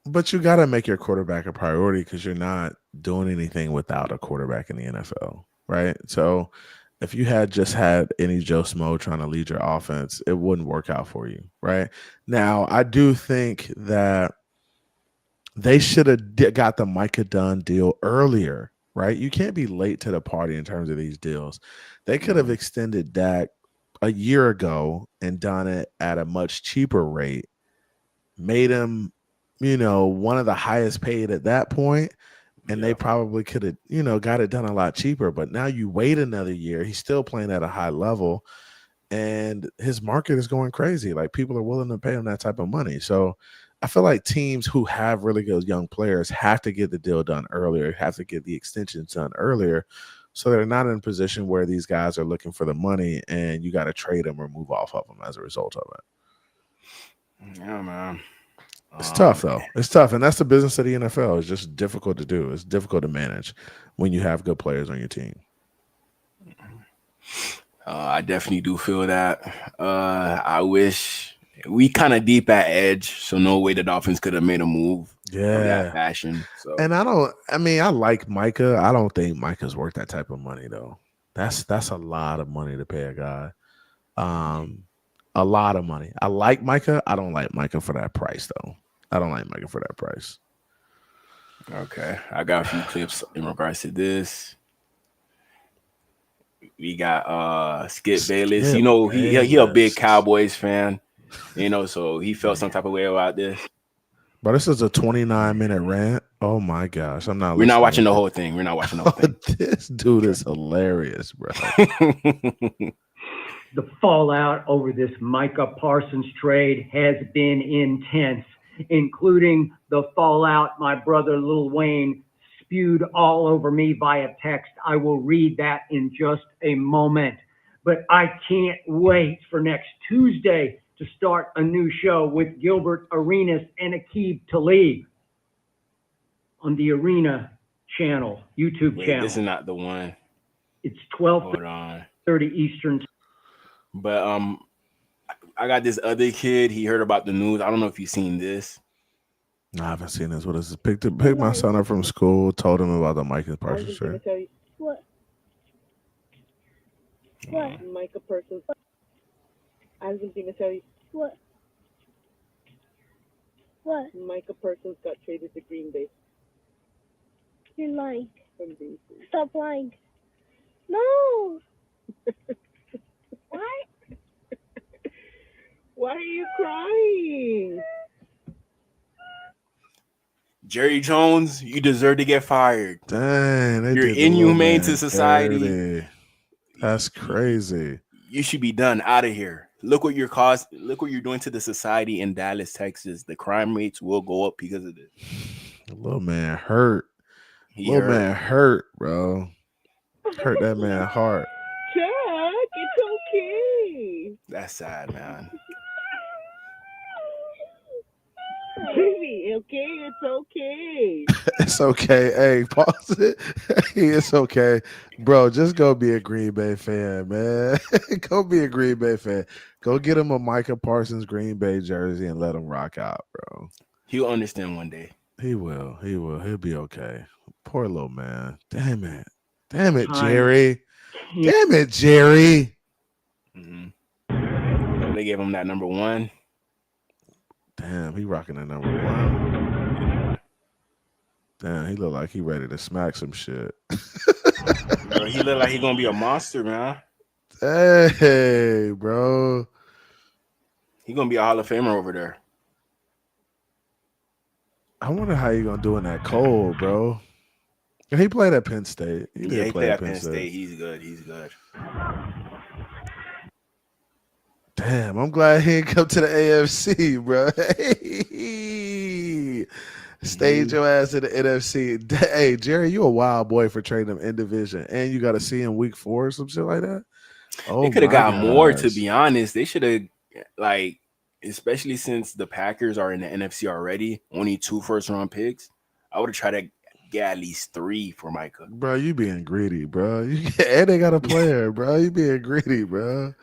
But you got to make your quarterback a priority because you're not doing anything without a quarterback in the NFL, right? So if you had just had any Joe Smo trying to lead your offense, it wouldn't work out for you, right? Now, I do think that they should have got the Micah Dunn deal earlier, right? You can't be late to the party in terms of these deals. They could have extended Dak a year ago and done it at a much cheaper rate, made him, one of the highest paid at that point, and they probably could have, got it done a lot cheaper. But now you wait another year, he's still playing at a high level, and his market is going crazy. Like, people are willing to pay him that type of money. So I feel like teams who have really good young players have to get the deal done earlier, have to get the extensions done earlier, so they're not in a position where these guys are looking for the money and you got to trade them or move off of them as a result of it. Yeah, man. It's tough, though. It's tough. And that's the business of the NFL. It's just difficult to do. It's difficult to manage when you have good players on your team. I definitely do feel that. I wish we kind of deep at edge, so no way the Dolphins could have made a move. Yeah, of that fashion. So. And I like Micah. I don't think Micah's worth that type of money, though. That's a lot of money to pay a guy. A lot of money. I like Micah. I don't like Micah for that price, though. I don't like Micah for that price. Okay, I got a few clips in regards to this. We got Skip Bayless. He a big Cowboys fan. So he felt some type of way about this. But this is a 29-minute rant. Oh my gosh, I'm not. We're not watching the whole thing. We're not watching the whole thing. This dude is hilarious, bro. The fallout over this Micah Parsons trade has been intense, including the fallout my brother Lil Wayne spewed all over me via text. I will read that in just a moment. But I can't wait for next Tuesday to start a new show with Gilbert Arenas and Aqib Talib on the Arena channel, YouTube channel. This is not the one. It's 12:30 Eastern. But I got this other kid. He heard about the news. I don't know if you've seen this. No, I haven't seen this. What is this? Picked my son up from school, told him about the Micah Parsons trade. What? Micah Parsons. I was going to tell you. What? Micah Parsons got traded to Green Bay. You're lying. From DC. Stop lying. No. What? Why are you crying? Jerry Jones, you deserve to get fired. Dang, you're inhumane to society. Dirty. That's crazy. You should be done out of here. Look what you're Look what you're doing to the society in Dallas, Texas. The crime rates will go up because of this. The little man hurt. Man hurt, bro. Hurt that man heart. Jack, it's okay. That's sad, man. Baby, okay, it's okay. It's okay. Hey, pause it. Hey, it's okay. Bro, just go be a Green Bay fan, man. Go be a Green Bay fan. Go get him a Micah Parsons Green Bay jersey and let him rock out, bro. He'll understand one day. He will. He'll be okay. Poor little man. Damn it, Jerry. Damn it, Jerry. Mm-hmm. They gave him that number 1. Damn, he rocking that number 1. Damn, he look like he ready to smack some shit. Bro, he look like he gonna be a monster, man. Hey, bro. He's gonna be a Hall of Famer over there. I wonder how you gonna do in that cold, bro. He played at Penn State. He He played at Penn State. He's good. He's good. Damn, I'm glad he didn't come to the AFC, bro. Stage your ass in the NFC. Hey, Jerry, you a wild boy for trading them in division, and you got to see him week 4 or some shit like that. Oh, they could have got more. To be honest, they should have especially since the Packers are in the NFC already, only 2 first-round picks. I would have tried to get at least 3 for Micah. Bro, you being greedy, bro. And they got a player, bro. You being greedy, bro.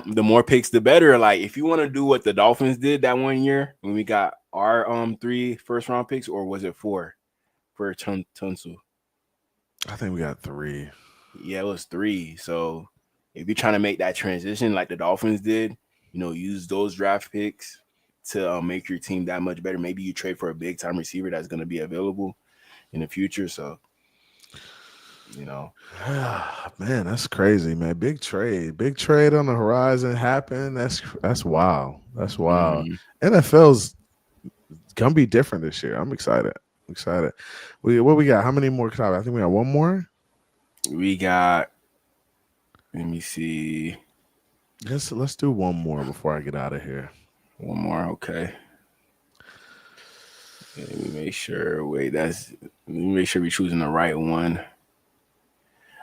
The more picks, the better. Like, if you want to do what the Dolphins did that one year when we got our 3 first-round picks, or was it 4 for Tunsu? I think we got 3. Yeah, it was 3. So if you're trying to make that transition like the Dolphins did, use those draft picks to make your team that much better. Maybe you trade for a big-time receiver that's going to be available in the future. So, man, that's crazy, man. Big trade on the horizon happened. That's wild. That's wild. NFL's gonna be different this year. I'm excited. What we got? How many more? I think we got one more. We got. Let me see. Let's do one more before I get out of here. One more, okay. Let me make sure. Let me make sure we're choosing the right one.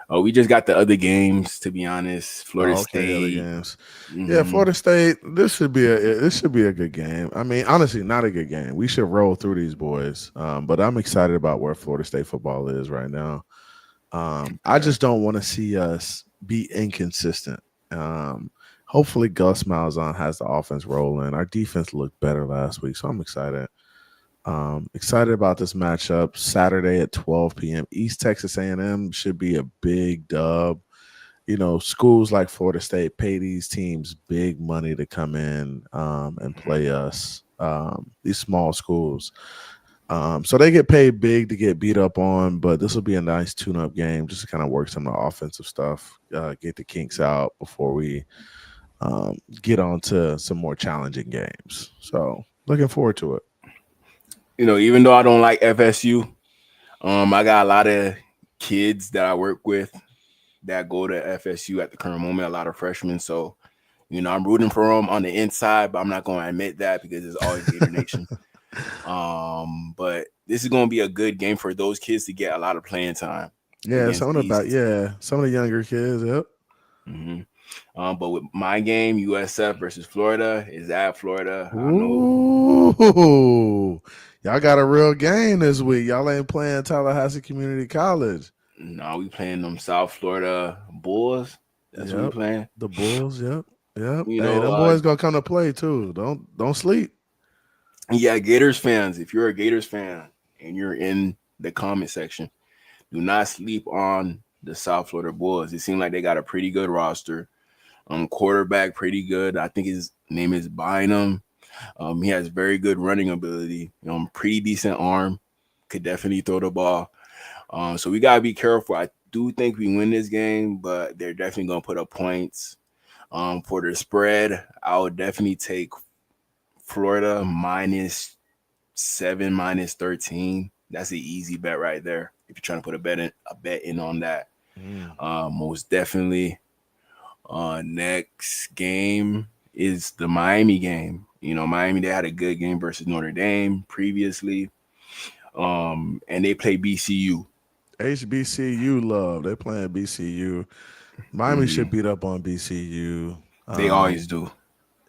Oh, we just got the other games. To be honest, Florida State. Other games. Yeah, Florida State. This should be a good game. I mean, honestly, not a good game. We should roll through these boys. But I'm excited about where Florida State football is right now. I just don't want to see us be inconsistent. Hopefully, Gus Malzahn has the offense rolling. Our defense looked better last week, so I'm excited. Excited about this matchup Saturday at 12 p.m. East Texas A&M should be a big dub. Schools like Florida State pay these teams big money to come in and play us. These small schools. So they get paid big to get beat up on, but this will be a nice tune-up game just to kind of work some of the offensive stuff, get the kinks out before we get on to some more challenging games. So looking forward to it. Even though I don't like FSU, I got a lot of kids that I work with that go to FSU at the current moment, a lot of freshmen. So, I'm rooting for them on the inside, but I'm not going to admit that because it's always Gator Nation. But this is going to be a good game for those kids to get a lot of playing time. Yeah, some of the younger kids, yep. Mm-hmm. But with my game, USF versus Florida, is at Florida. Ooh, y'all got a real game this week. Y'all ain't playing Tallahassee Community College. No, we playing them South Florida Bulls. That's what we playing. The Bulls, yep. Hey, them boys gonna come to play too. Don't sleep. Yeah, Gators fans, if you're a Gators fan and you're in the comment section, do not sleep on the South Florida Bulls. It seems like they got a pretty good roster. Quarterback, pretty good. I think his name is Bynum. He has very good running ability. Pretty decent arm. Could definitely throw the ball. So we gotta be careful. I do think we win this game, but they're definitely gonna put up points. For the spread, I would definitely take Florida -7, -13. That's an easy bet right there. If you're trying to put a bet in on that. Most definitely. Next game is the Miami game. Miami, they had a good game versus Notre Dame previously. And they play BCU. HBCU love. They're playing BCU. Miami should beat up on BCU. They always do.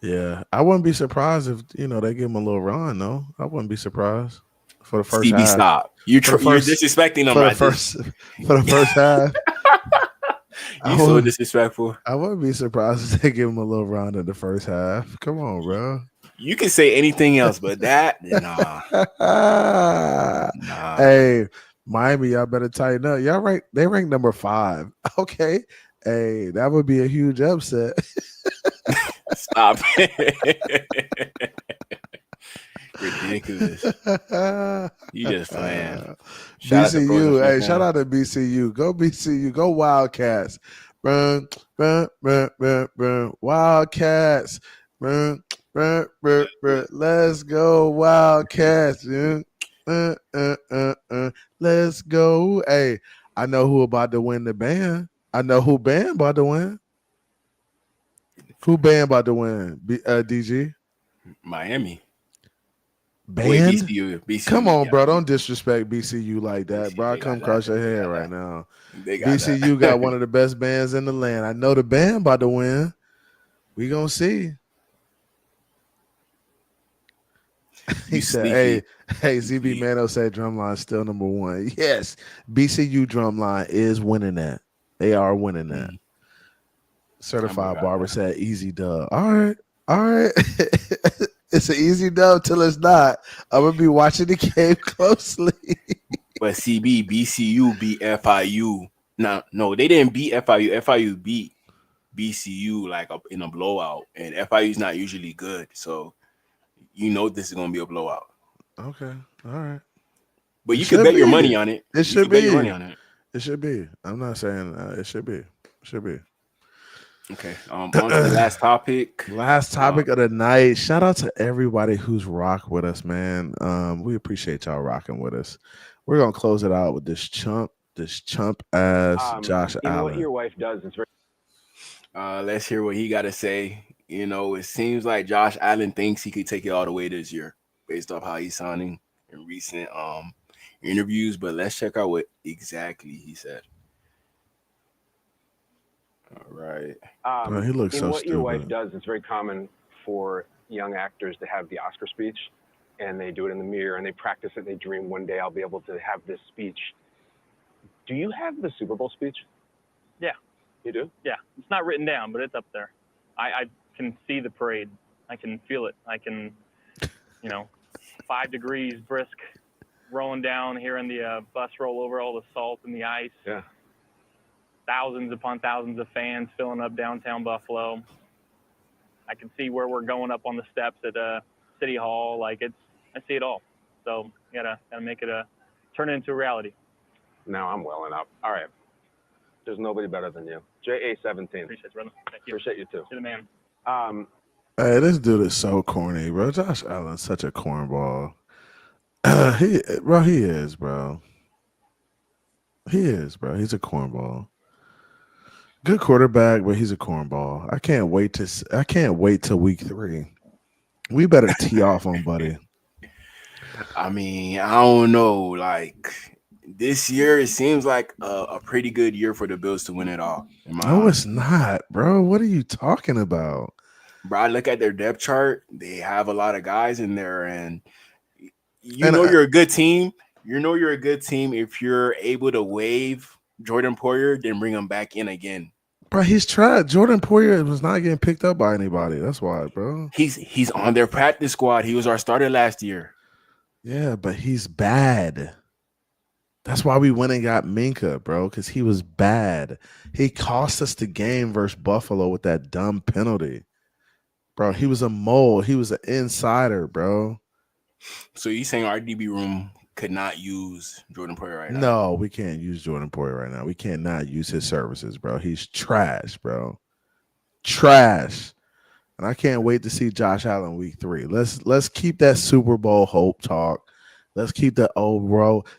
Yeah. I wouldn't be surprised if, they give them a little run, though. I wouldn't be surprised for the first half. Stop. You're disrespecting them right for the first half. You're so disrespectful. I wouldn't be surprised if they give him a little run in the first half. Come on, bro. You can say anything else, but that, nah. Hey, Miami, y'all better tighten up. They rank number 5. Okay. Hey, that would be a huge upset. Stop. Ridiculous. You just playing. BCU. Hey, shout out to BCU. Go BCU. Go Wildcats. Run, run, run, run, run. Wildcats. Run, run, run, run. Let's go, Wildcats. Let's go. Hey, I know who about to win the band. I know who band about to win. Who band about to win? DG? Miami. Band? Wait, BCU. Come on, bro. Don't disrespect BCU like that, bro. I come across your head right now. BCU got one of the best bands in the land. I know the band about to win. We gonna see. He said, hey, ZB Mano said drumline still number one. Yes, BCU drumline is winning that. They are winning that. Certified Barber said easy dub. All right. It's an easy dub till it's not. I'm gonna be watching the game closely. But BCU beat FIU. No, they didn't beat FIU. FIU beat BCU like in a blowout, and FIU's not usually good, so you know this is gonna be a blowout. Okay, all right. But you can bet your money on it. It should be. It should be. I'm not saying it should be. It should be. Okay. On to the last topic. Last topic of the night. Shout out to everybody who's rocked with us, man. We appreciate y'all rocking with us. We're gonna close it out with this chump ass Josh Allen. What your wife does is very. Let's hear what he got to say. You know, it seems like Josh Allen thinks he could take it all the way this year, based off how he's sounding in recent interviews. But let's check out what exactly he said. All right. He looks so what stupid. Your wife does, it's very common for young actors to have the Oscar speech, and they do it in the mirror, and they practice it. They dream one day I'll be able to have this speech. Do you have the Super Bowl speech? Yeah. You do? Yeah. It's not written down, but it's up there. I can see the parade. I can feel it. I can, 5 degrees brisk rolling down, hearing the bus roll over all the salt and the ice. Yeah. Thousands upon thousands of fans filling up downtown Buffalo. I can see where we're going up on the steps at City Hall. I see it all. So you gotta make it turn it into a reality. Now I'm welling up. All right. There's nobody better than you. JA17. Appreciate it, brother. Thank you. Appreciate you too. You're the man. Hey, this dude is so corny, bro. Josh Allen's such a cornball. He is, bro. He is, bro. He's a cornball. Good quarterback, but he's a cornball. I can't wait till week 3. We better tee off on Buddy. I mean, I don't know. Like this year, it seems like a pretty good year for the Bills to win it all. No, it's not, bro. What are you talking about? Bro, I look at their depth chart. They have a lot of guys in there, and you're a good team. You know you're a good team if you're able to waive Jordan Poyer, then bring him back in again. Bro, he's tried. Jordan Poyer was not getting picked up by anybody. That's why, bro. He's on their practice squad. He was our starter last year. Yeah, but he's bad. That's why we went and got Minka, bro, because he was bad. He cost us the game versus Buffalo with that dumb penalty. Bro, he was a mole. He was an insider, bro. So you saying our DB room could not use Jordan Poyer right now? No, we can't use Jordan Poyer right now. We cannot use his services, bro. He's trash, bro. Trash. And I can't wait to see Josh Allen week 3. Let's keep that Super Bowl hope talk. Let's keep the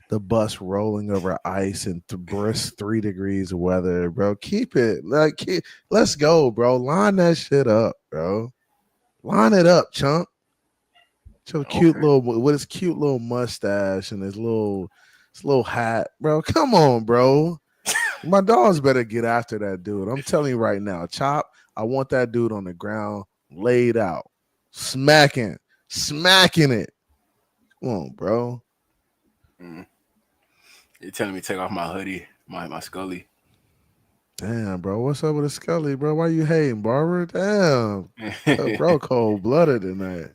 the bus rolling over ice and brisk 3 degrees of weather, bro. Keep it. Let's go, bro. Line that shit up, bro. Line it up, chump. So cute with his cute little mustache and his little hat, bro. Come on, bro. My dogs better get after that dude. I'm telling you right now, Chop. I want that dude on the ground, laid out, smacking it. Come on, bro. You're telling me to take off my hoodie, my Scully. Damn, bro. What's up with the Scully, bro? Why you hating, Barber? Damn. Bro, cold-blooded in that.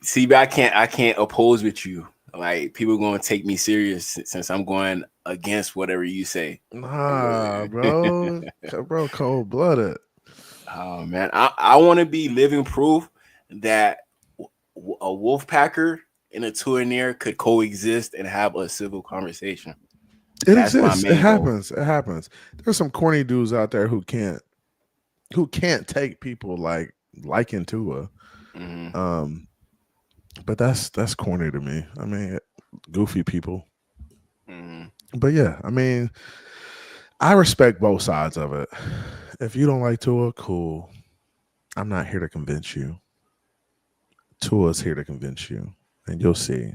See, but I can't oppose with you. Like, people going to take me serious since I'm going against whatever you say. Nah, bro. Bro, cold-blooded. Oh, man. I want to be living proof that a Wolfpacker and a Tourinere could coexist and have a civil conversation. It That's my exists. It main goal. happens. It happens. There's some corny dudes out there who can't take people like liking Tua. But that's corny to me. I mean, goofy people. But yeah, I mean, I respect both sides of it. If you don't like Tua, cool. I'm not here to convince you. Tua's here to convince you, and you'll see.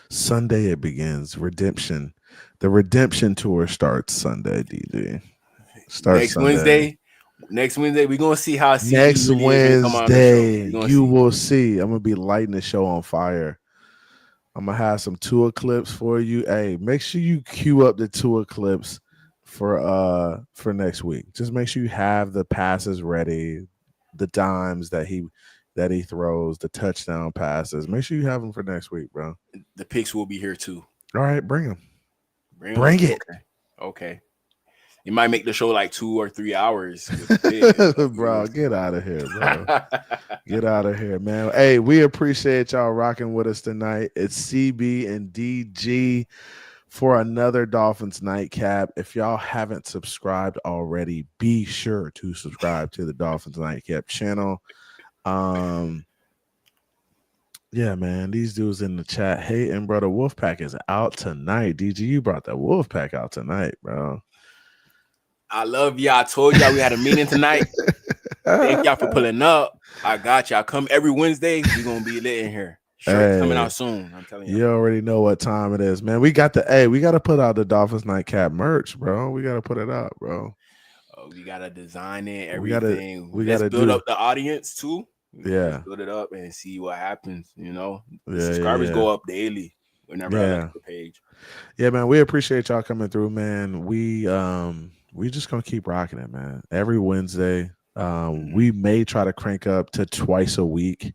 Sunday it begins. Redemption. The redemption tour starts Sunday, DD. Next Wednesday, we're gonna see how CB Next really is gonna come on the show. Wednesday, you will see. I'm gonna be lighting the show on fire. I'm gonna have some Tua clips for you. Hey, make sure you queue up the Tua clips for next week. Just make sure you have the passes ready, the dimes that he throws, the touchdown passes. Make sure you have them for next week, bro. The picks will be here too. All right, bring them. Bring it. Okay. You might make the show like 2 or 3 hours. Bro, get out of here, bro. Get out of here, man. Hey, we appreciate y'all rocking with us tonight. It's CB and DG for another Dolphins Nightcap. If y'all haven't subscribed already, be sure to subscribe to the Dolphins Nightcap channel. Yeah, man, these dudes in the chat hating, bro. The Wolfpack is out tonight. DG, you brought that Wolfpack out tonight, bro. I love y'all. I told y'all we had a meeting tonight. Thank y'all for pulling up. I got y'all. Come every Wednesday. We're gonna be lit in here. Shirts coming out soon. I'm telling you. You already know what time it is, man. We got we got to put out the Dolphins Nightcap merch, bro. We got to put it out, bro. We gotta design it, everything. We Let's gotta build up the audience too. Yeah. Build it up and see what happens. You know, Yeah, subscribers yeah. go up daily whenever I like the page. Yeah, man. We appreciate y'all coming through, man. We just gonna keep rocking it, man. Every Wednesday. We may try to crank up to twice a week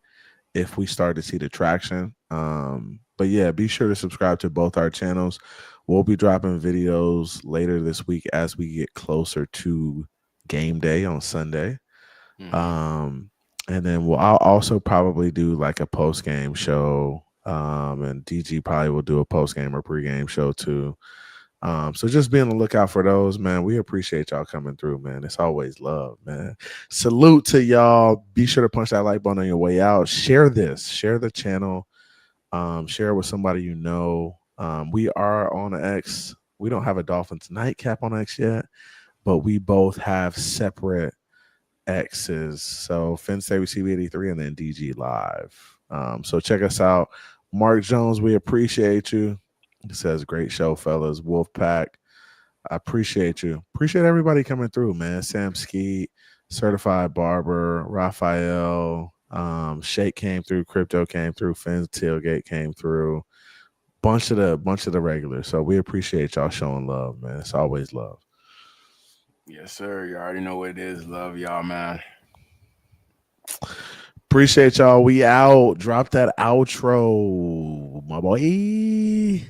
if we start to see the traction. But yeah, be sure to subscribe to both our channels. We'll be dropping videos later this week as we get closer to game day on Sunday. And then I'll also probably do like a post-game show. And DG probably will do a post-game or pre-game show too. So just be on the lookout for those, man. We appreciate y'all coming through, man. It's always love, man. Salute to y'all. Be sure to punch that like button on your way out. Share this. Share the channel. Share it with somebody you know. We are on X. We don't have a Dolphins Nightcap on X yet, but we both have separate X's. So FinSay CB83 and then DG Live. So check us out. Mark Jones, we appreciate you. It says, great show, fellas. Wolfpack, I appreciate you. Appreciate everybody coming through, man. Sam Skeet, Certified Barber, Raphael, Shake came through, Crypto came through, Finn's Tailgate came through. Bunch of the regulars. So we appreciate y'all showing love, man. It's always love. Yes, sir. You already know what it is. Love y'all, man. Appreciate y'all. We out. Drop that outro, my boy.